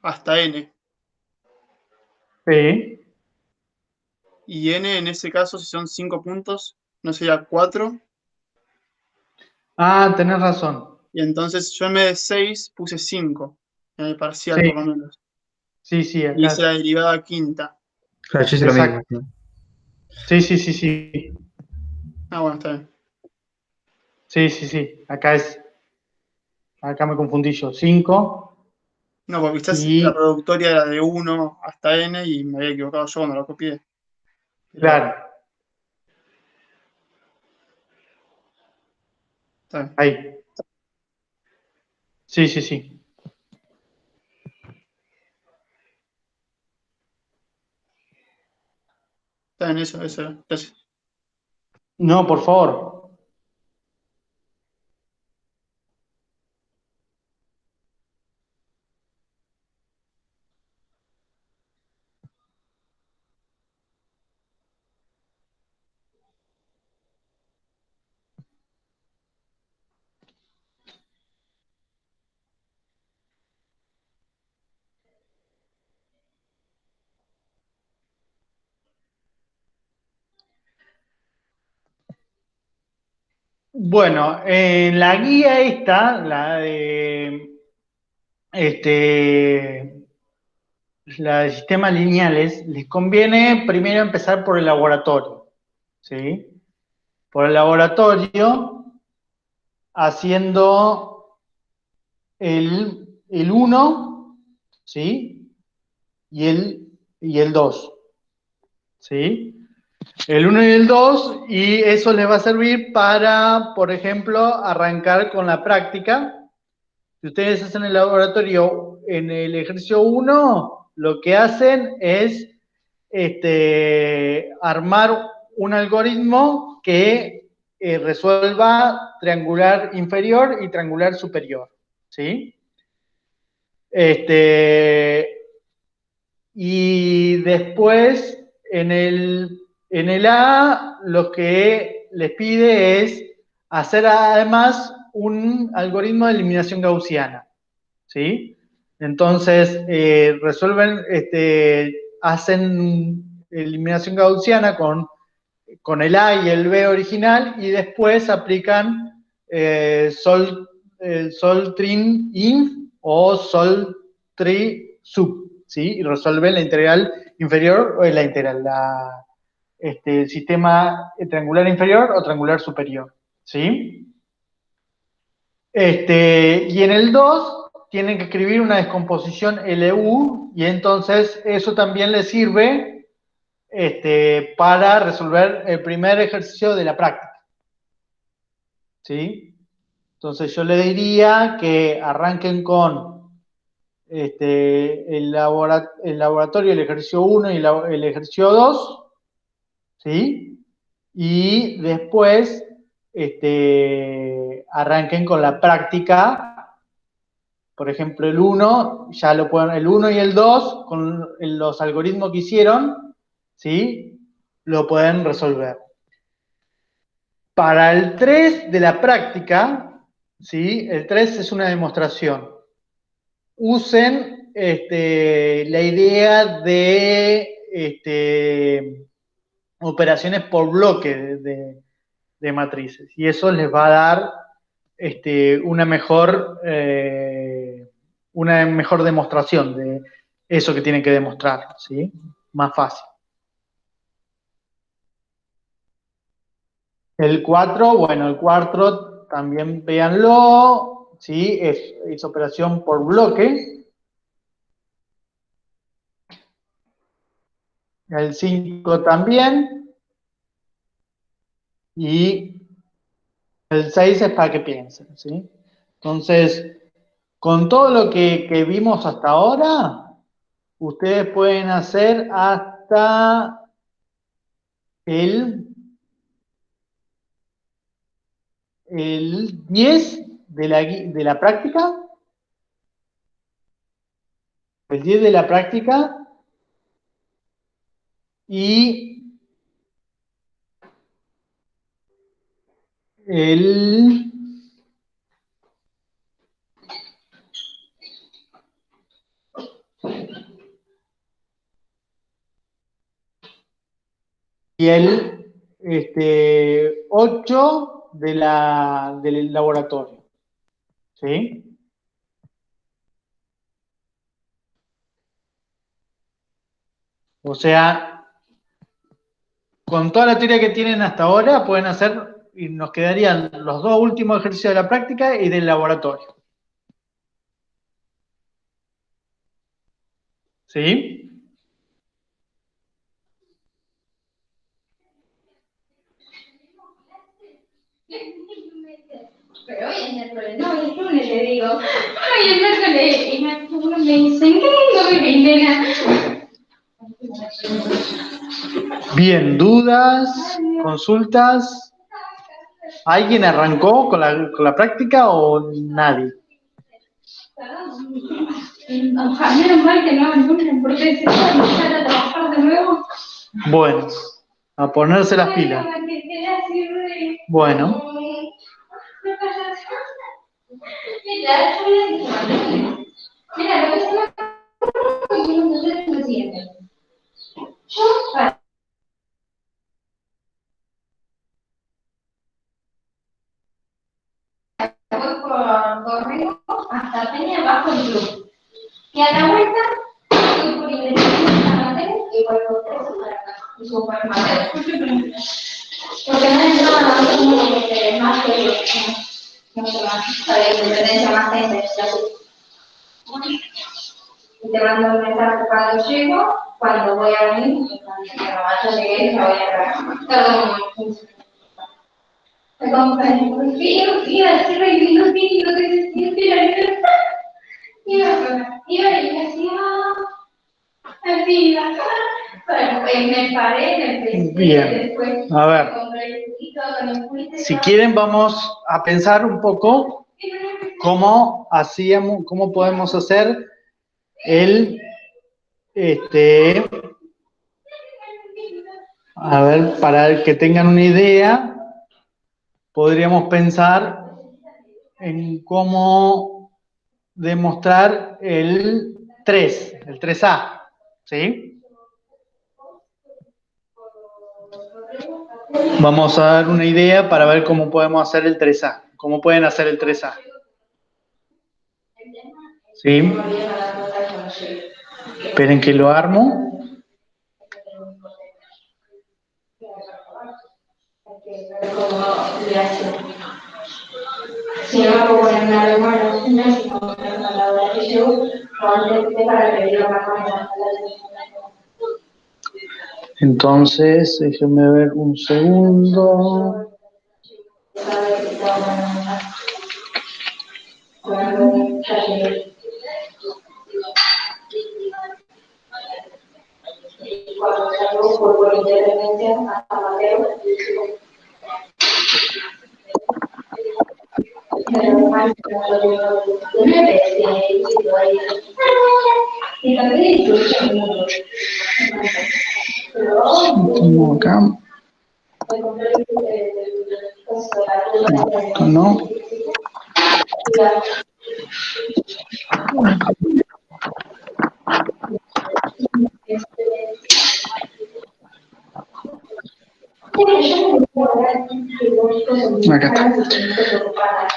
hasta n. Sí. Y n en ese caso, si son 5 puntos, no sería 4. Ah, tenés razón. Y entonces yo en vez de 6 puse 5 en el parcial Sí, por lo menos. sí, sí, Y acá. hice la derivada quinta. Claro, yo hice lo mismo. Exacto. Sí, sí, sí, sí. Ah, bueno, está bien. Sí, sí, sí. Acá me confundí yo. 5 No, porque quizás la y, productoria era de 1 hasta n y me había equivocado yo cuando lo copié. Pero claro, está bien. ahí. Sí, sí, sí. Está bien, eso. Gracias. No, por favor. Bueno, en la guía esta, este, de sistemas lineales, les conviene primero empezar por el laboratorio, ¿sí? Por el laboratorio, haciendo el 1, ¿sí? Y el 2, ¿sí? El 1 y el 2, y eso les va a servir para, por ejemplo, arrancar con la práctica. Si ustedes hacen el laboratorio en el ejercicio 1, lo que hacen es armar un algoritmo que resuelva triangular inferior y triangular superior, ¿sí? Y después, en el A, lo que les pide es hacer además un algoritmo de eliminación gaussiana, ¿sí? Entonces, resuelven, hacen eliminación gaussiana con el A y el B original, y después aplican Sol-Trin Inf o Sol-Tri Sub, ¿sí? Y resuelven la integral inferior o la integral, el sistema triangular inferior o triangular superior, ¿sí? Y en el 2 tienen que escribir una descomposición LU, y entonces eso también les sirve para resolver el primer ejercicio de la práctica, ¿sí? Entonces yo le diría que arranquen con el laboratorio, el ejercicio 1 y el ejercicio 2, ¿sí? Y después arranquen con la práctica. Por ejemplo, el 1, ya lo pueden, el 1 y el 2, con los algoritmos que hicieron, ¿sí? Lo pueden resolver. Para el 3 de la práctica, ¿sí? El 3 es una demostración. Usen la idea de operaciones por bloque de matrices, y eso les va a dar una mejor demostración de eso que tienen que demostrar, ¿sí? Más fácil. El 4, bueno, el 4 también véanlo, ¿sí? Es operación por bloque. El 5 también. Y el 6 es para que piensen, ¿sí? Entonces, con todo lo que vimos hasta ahora, ustedes pueden hacer hasta el 10 de la práctica. El 10 de la práctica. Y el y el 8 del laboratorio, ¿sí? O sea, con toda la teoría que tienen hasta ahora, pueden hacer, y nos quedarían los dos últimos ejercicios de la práctica y del laboratorio, ¿sí? Pero hoy es miércoles, no, hoy es lunes, le digo. Hoy es miércoles, y me dicen, ¿qué lindo, Milena? Bien, ¿dudas? ¿Consultas? ¿Alguien arrancó con la práctica o nadie? Ojalá, menos mal que no hagan lunes, porque si no, empezar a trabajar de nuevo. Bueno, a ponerse las pilas. Bueno. Mira, lo que se me ocurre es lo siguiente. Yo, voy por Correo hasta Peña bajo el club. Y a la vuelta voy por no sé más, para independencia más gente, y te mando un mensaje cuando llego, cuando voy a venir, y cuando ya llegué, ya voy a trabajar. Tardo como 15 minutos. Me compré, iba a decir 20 minutos, iba y decía, así, bueno, pues me paré, me empecé, Bien. después A ver, compré el juguito con el juguito. si quieren vamos a pensar un poco cómo podemos hacer el, a ver, para que tengan una idea, podríamos pensar en cómo demostrar el 3A, ¿sí? Vamos a dar una idea para ver cómo podemos hacer el 3A, cómo pueden hacer el 3A. ¿Sí? Esperen que lo armo. Si no me pongo en una reunión, si no me pongo en la hora que llego, probablemente para pedir una cosa. Entonces, déjenme ver un segundo. Cuando salgo por independencia hasta Mateo, y también disfruto mucho. Tengo acá. Esto no. Acá está.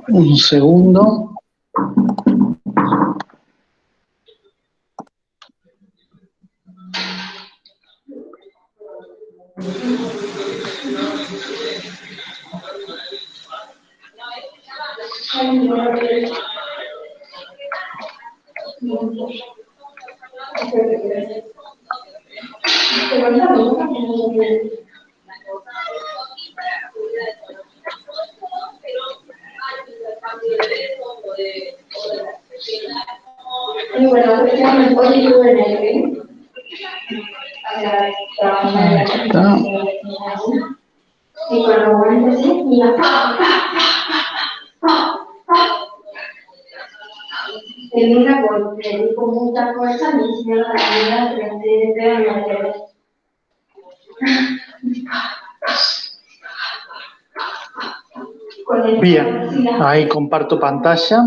Un segundo. Y bueno, hoy estuve en el ring, Ahí está. y cuando momento así, mira, en una porque le dijo muchas cosas, me hicieron la vida frente de la tele. Bien, ahí comparto pantalla.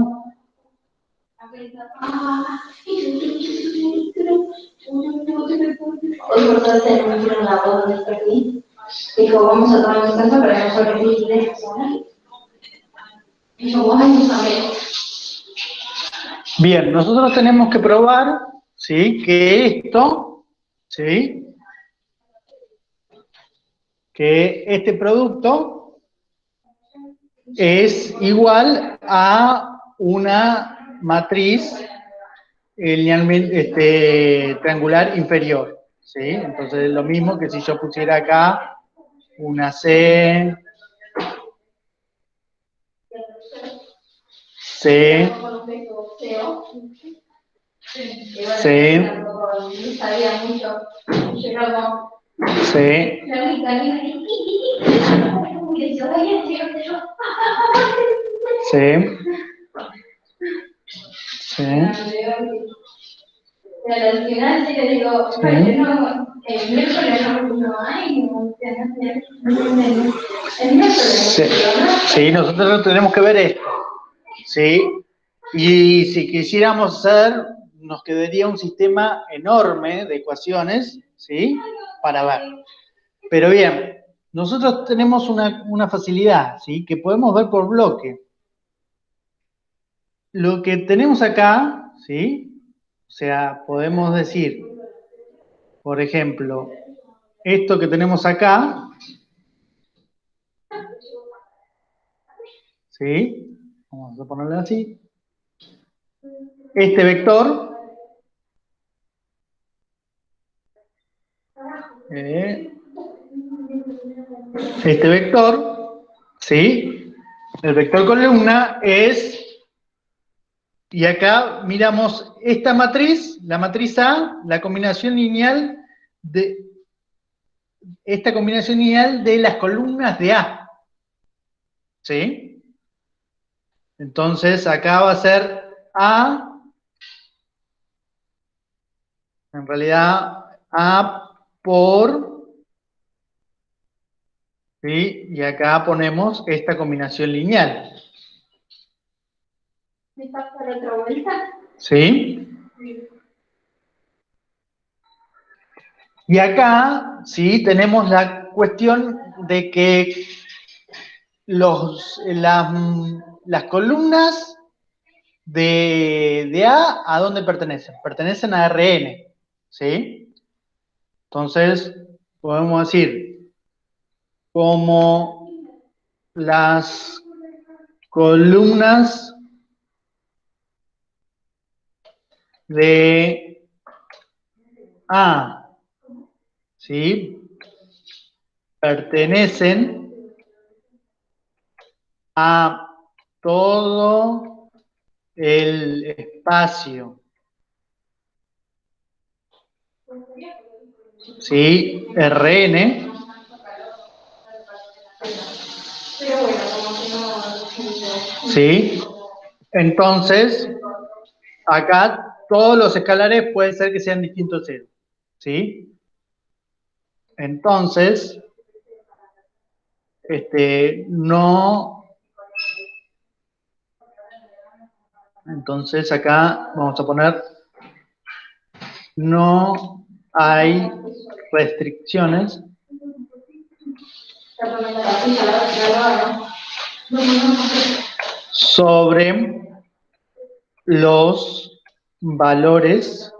Hoy por suerte me hicieron la voz de este aquí. Dijo, vamos a tomar descanso para no sobrevivir de esta zona. Y yo, ay, mis amigos. Bien, nosotros tenemos que probar, ¿sí? Que esto, ¿sí? Que este producto es igual a una matriz linealmente triangular inferior, ¿sí? Entonces es lo mismo que si yo pusiera acá una C, C, C, C, C, C. Pero al final sí le digo, oye, no, el miércoles no hay, el miércoles Sí, sí, nosotros tenemos que ver esto, ¿sí? Y si quisiéramos hacer, nos quedaría un sistema enorme de ecuaciones, ¿sí? Para ver. Pero bien, nosotros tenemos una facilidad, ¿sí? Que podemos ver por bloque. Lo que tenemos acá, ¿sí? O sea, podemos decir, por ejemplo, esto que tenemos acá, ¿sí? Vamos a ponerle así. Este vector este vector, ¿sí? El vector columna es, y acá miramos esta matriz, la matriz A, la combinación lineal de, esta combinación lineal de las columnas de A, ¿sí? Entonces acá va a ser A, en realidad A por, ¿sí? Y acá ponemos esta combinación lineal, ¿Está por otra vuelta? ¿sí? Y acá, sí, tenemos la cuestión de que las columnas de ¿a dónde pertenecen? Pertenecen a Rn, ¿sí? Entonces, podemos decir, como las columnas de A, ¿sí? Pertenecen a todo el espacio, ¿sí? Rn, Pero bueno, como que no. ¿sí? Entonces, acá todos los escalares pueden ser que sean distintos a cero, ¿sí? Entonces, no, entonces acá vamos a poner, no hay restricciones sobre los valores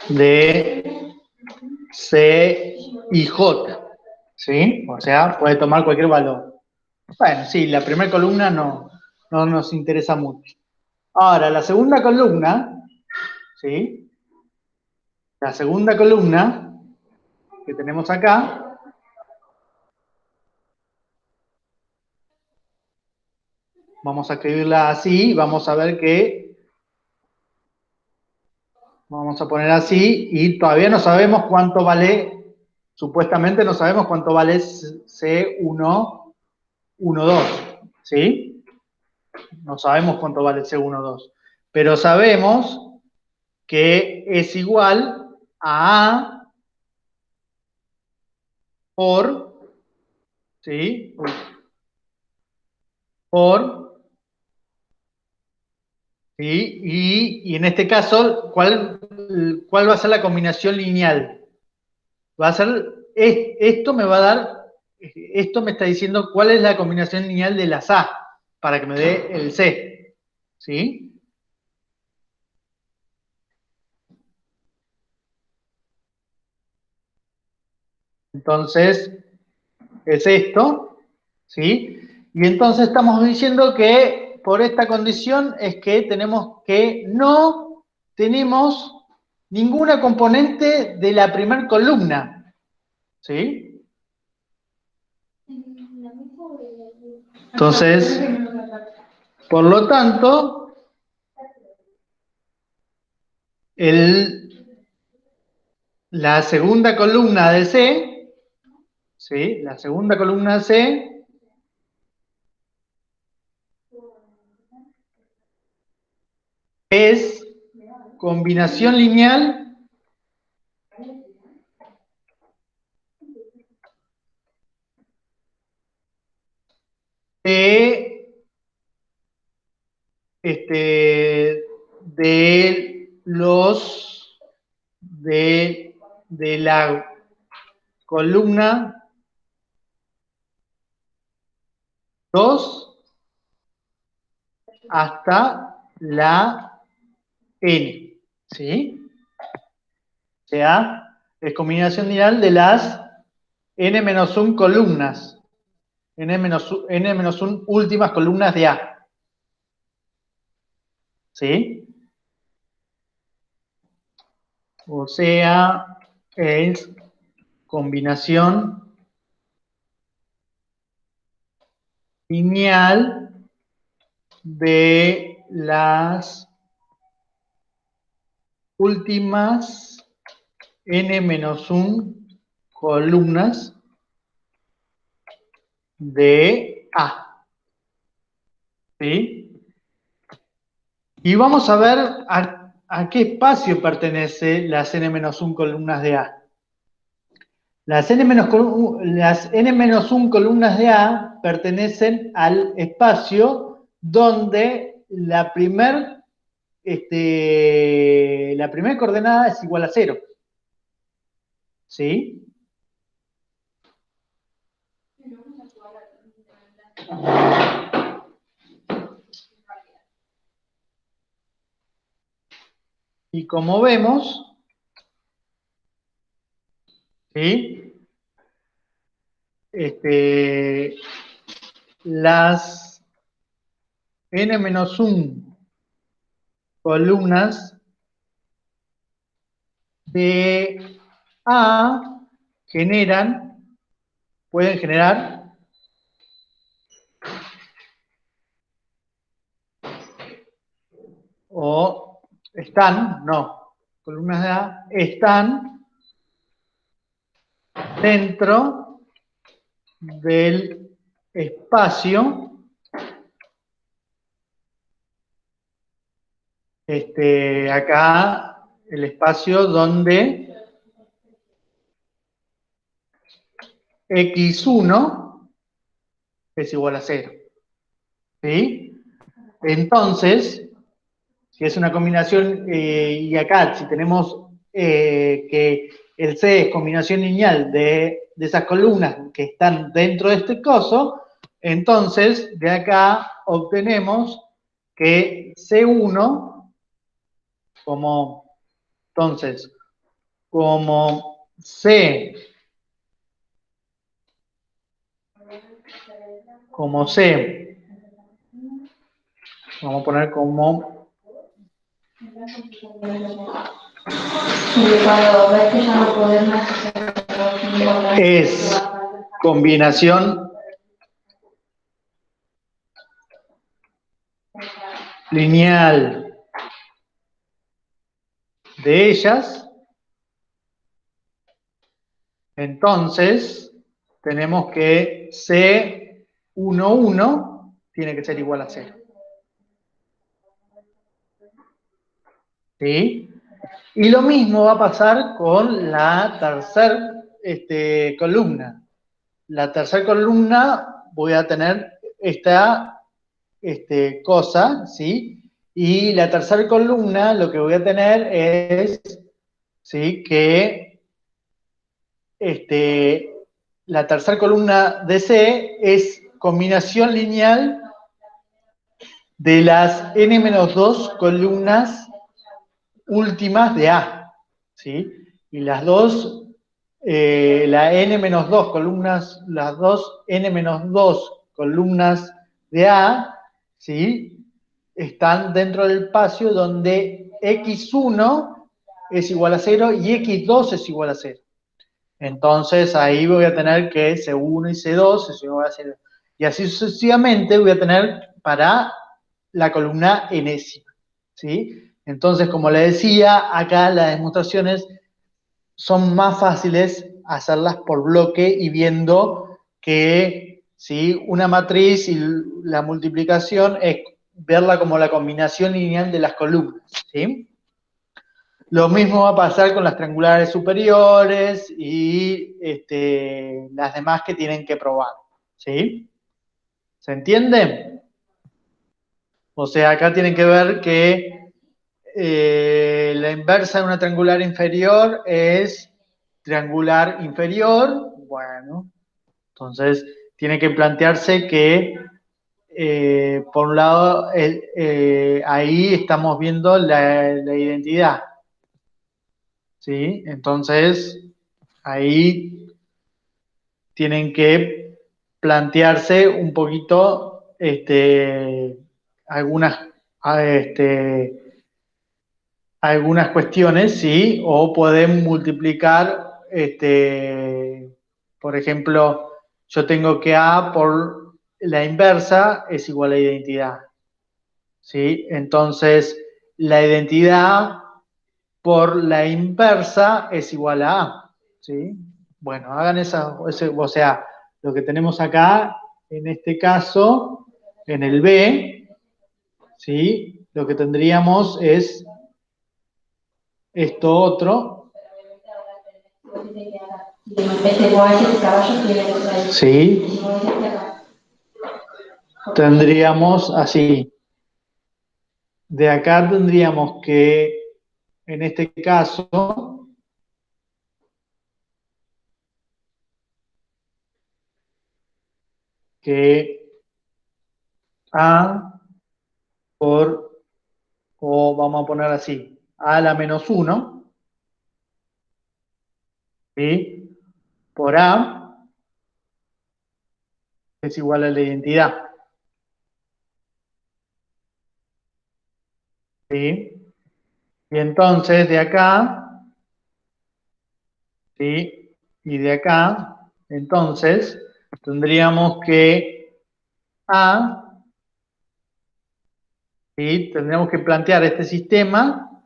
de C y J, ¿sí? O sea, puede tomar cualquier valor. Bueno, sí, la primera columna no nos interesa mucho. Ahora, la segunda columna, ¿sí? La segunda columna que tenemos acá, vamos a escribirla así, vamos a ver que, vamos a poner así, y todavía no sabemos cuánto vale, supuestamente no sabemos cuánto vale C1, 1, 2, ¿sí? No sabemos cuánto vale C1, 2, pero sabemos que es igual a A por, ¿sí? Por, ¿sí? Y en este caso, ¿cuál va a ser la combinación lineal? Va a ser, esto me va a dar, esto me está diciendo cuál es la combinación lineal de las A, para que me dé el C, ¿sí? Entonces, es esto, ¿sí? Y entonces estamos diciendo que por esta condición es que tenemos que no tenemos ninguna componente de la primera columna, ¿sí? Entonces, por lo tanto, la segunda columna de C, ¿sí? La segunda columna de C es combinación lineal de, de la columna 2 hasta la N, ¿sí? O sea, es combinación lineal de las N-1 columnas. n-1 últimas columnas de A. ¿Sí? O sea, es combinación lineal de las últimas n-1 columnas de A. ¿Sí? Y vamos a ver a qué espacio pertenece las n-1 columnas de A. Las n-1 columnas de A pertenecen al espacio donde la primer coordenada es igual a 0. ¿Sí? Y como vemos, ¿sí? Las n-1 columnas de A pueden generar o están, no, columnas de A están dentro del espacio acá el espacio donde x1 es igual a 0. ¿Sí? Entonces, si es una combinación, y acá si tenemos que el C es combinación lineal de esas columnas que están dentro de este coso, entonces de acá obtenemos que C1 como C vamos a poner como es combinación lineal de ellas, entonces tenemos que C11 tiene que ser igual a 0. ¿Sí? Y lo mismo va a pasar con la tercera columna. La tercera columna voy a tener esta cosa, ¿sí? Y la tercera columna lo que voy a tener es, ¿sí? Que la tercera columna de C es combinación lineal de las n-2 columnas últimas de A, ¿sí? Y las dos, la n-2 columnas, las dos n-2 columnas de A, ¿sí? Están dentro del espacio donde x1 es igual a 0 y x2 es igual a 0. Entonces ahí voy a tener que C1 y C2 es igual a 0. Y así sucesivamente voy a tener para la columna enésima, ¿sí? Entonces, como le decía, acá las demostraciones son más fáciles hacerlas por bloque y viendo que, ¿sí? Una matriz y la multiplicación es verla como la combinación lineal de las columnas, ¿sí? Lo mismo va a pasar con las triangulares superiores y las demás que tienen que probar, ¿sí? ¿Se entiende? O sea, acá tienen que ver que la inversa de una triangular inferior es triangular inferior. Bueno, entonces tiene que plantearse que, por un lado, ahí estamos viendo la identidad. ¿Sí? Entonces, ahí tienen que plantearse un poquito algunas, algunas cuestiones, ¿sí? O pueden multiplicar, por ejemplo, yo tengo que A por la inversa es igual a identidad, ¿sí? Entonces, la identidad por la inversa es igual a A, ¿sí? Bueno, hagan o sea, lo que tenemos acá, en este caso, en el B, ¿sí? Lo que tendríamos es esto otro, ¿sí? Tendríamos así. De acá tendríamos que, en este caso, que A por, o vamos a poner así, A a la menos 1, ¿sí? Por A es igual a la identidad, ¿sí? Y entonces de acá, ¿sí? Y de acá, entonces, tendríamos que A, ¿sí? Tendríamos que plantear este sistema,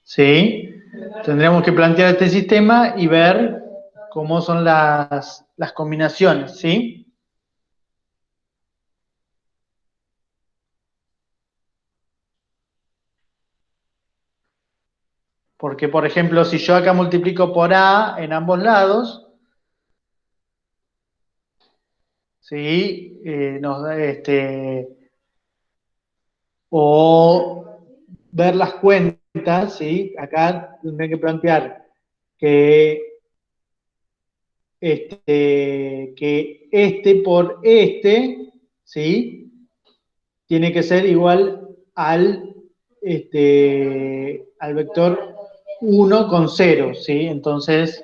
¿sí? Tendríamos que plantear este sistema y ver cómo son las combinaciones, ¿sí? Porque, por ejemplo, si yo acá multiplico por A en ambos lados, ¿sí? Nos da o ver las cuentas, ¿sí? Acá tendré que plantear que que por ¿sí? Tiene que ser igual al vector 1 con 0, ¿sí? Entonces,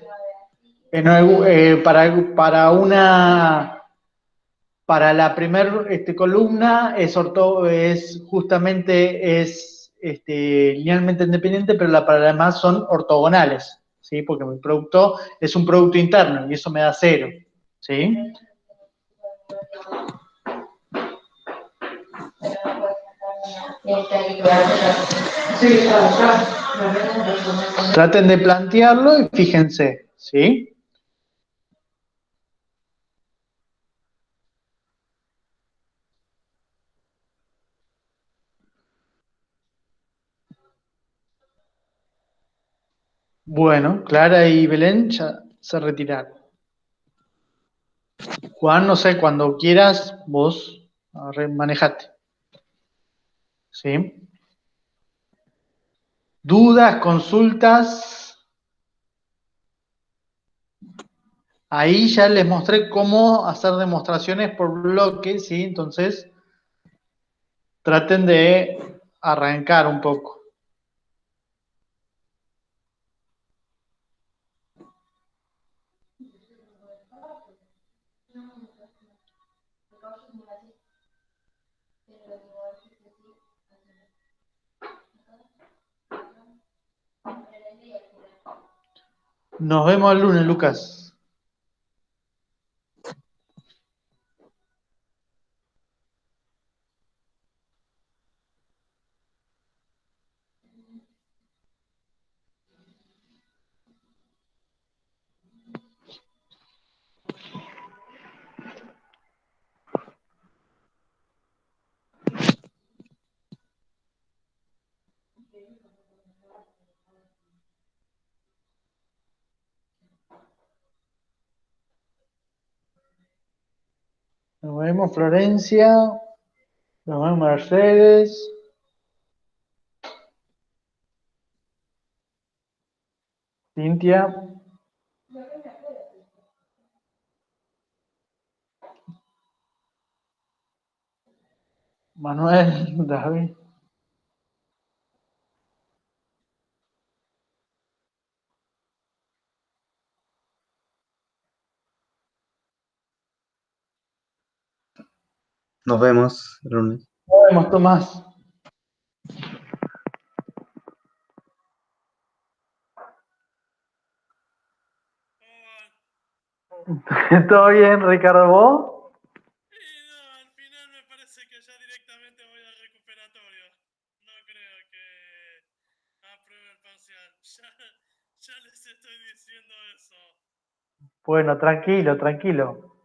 para la primera columna es justamente linealmente independiente, pero para las demás son ortogonales, ¿sí? Porque mi producto es un producto interno y eso me da 0, ¿sí? Traten de plantearlo y fíjense, ¿sí? Bueno, Clara y Belén ya se retiraron. Juan, no sé, cuando quieras, vos manejate. ¿Sí? ¿Dudas, consultas? Ahí ya les mostré cómo hacer demostraciones por bloques, ¿sí? Entonces, traten de arrancar un poco. Nos vemos el lunes, Lucas. Nos vemos, Florencia. Nos vemos, Mercedes. Cintia. Manuel, David. Nos vemos el lunes. Nos vemos, Tomás. ¿Cómo van? ¿Todo bien, Ricardo? ¿Vos? Y no, al final me parece que ya directamente voy al recuperatorio. No creo que apruebe el parcial. Ya les estoy diciendo eso. Bueno, tranquilo, tranquilo.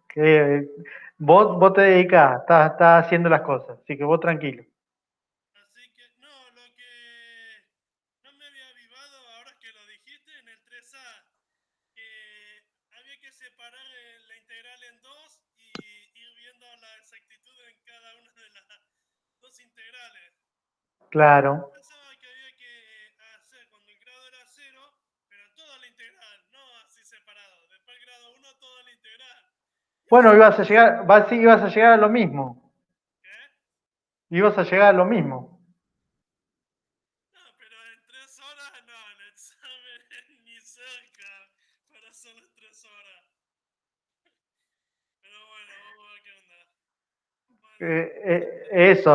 Vos te dedicás, estás haciendo las cosas, así que vos tranquilo. Así que, no, lo que no me había avivado ahora que lo dijiste en el 3A, que había que separar la integral en dos y ir viendo la exactitud en cada una de las dos integrales. Claro. Pensaba que había que hacer cuando el grado era cero, pero toda la integral, no así separado. Después el grado 1, toda la integral. Bueno, ibas a llegar a lo mismo. ¿Qué? Ibas a llegar a lo mismo. No, pero en 3 horas no, el examen ni cerca para solo 3 horas. Pero bueno, vamos a ver qué onda. Bueno, Eso,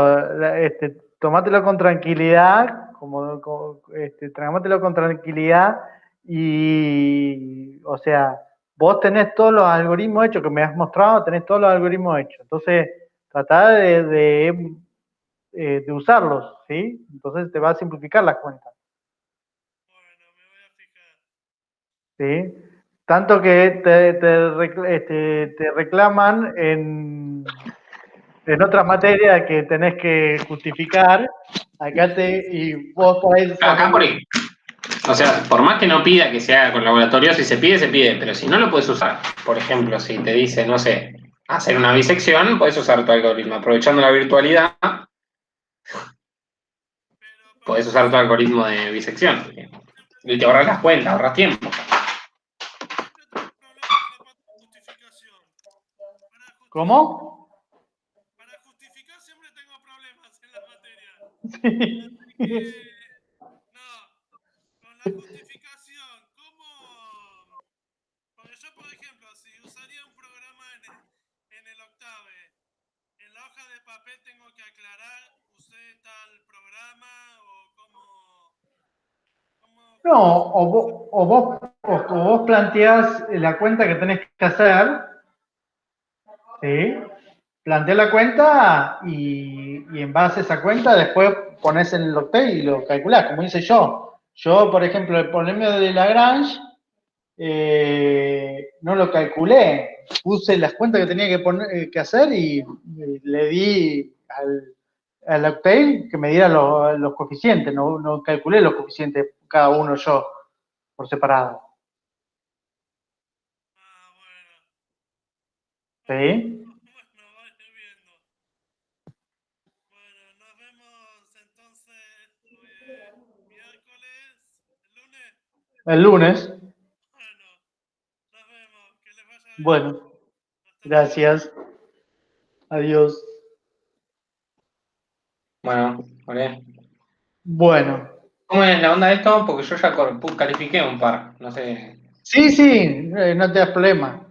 tomátelo con tranquilidad, tomátelo con tranquilidad y, o sea, vos tenés todos los algoritmos hechos que me has mostrado, tenés todos los algoritmos hechos. Entonces, tratá de usarlos, ¿sí? Entonces te va a simplificar las cuentas, bueno, me voy a fijar. ¿sí? Tanto que te reclaman en otras materias que tenés que justificar, y vos podés Acá por ahí. O sea, por más que no pida que se haga con laboratorio, si se pide, pero si no lo puedes usar. Por ejemplo, si te dice, no sé, hacer una bisección, puedes usar tu algoritmo. Aprovechando la virtualidad, puedes usar tu algoritmo de bisección. Y te ahorras las cuentas, ahorras tiempo. Siempre tengo problemas con la parte de justificación. ¿Cómo? Para justificar siempre tengo problemas en la materia. Sí. No, con la justificación, ¿cómo? Porque yo, por ejemplo, si usaría un programa en el Octave, en la hoja de papel tengo que aclarar, usé tal programa o cómo No, justifico. o vos planteás la cuenta que tenés que hacer, ¿sí? Planteás la cuenta y en base a esa cuenta después pones en el Octave y lo calculás, como hice yo. Yo, por ejemplo, el polinomio de Lagrange no lo calculé. Puse las cuentas que tenía que hacer y le di al Octave que me diera los coeficientes. No calculé los coeficientes cada uno yo por separado. Ah, bueno. ¿Sí? Bueno, vaya viendo. Bueno, nos vemos entonces hoy es miércoles, el lunes. El lunes. Bueno, nos vemos, que les vaya bien. Bueno, Hasta luego. gracias. Adiós. Bueno, ¿vale? Bueno. ¿Cómo es la onda de esto? Porque yo ya califiqué un par, no sé. Sí, no te das problema.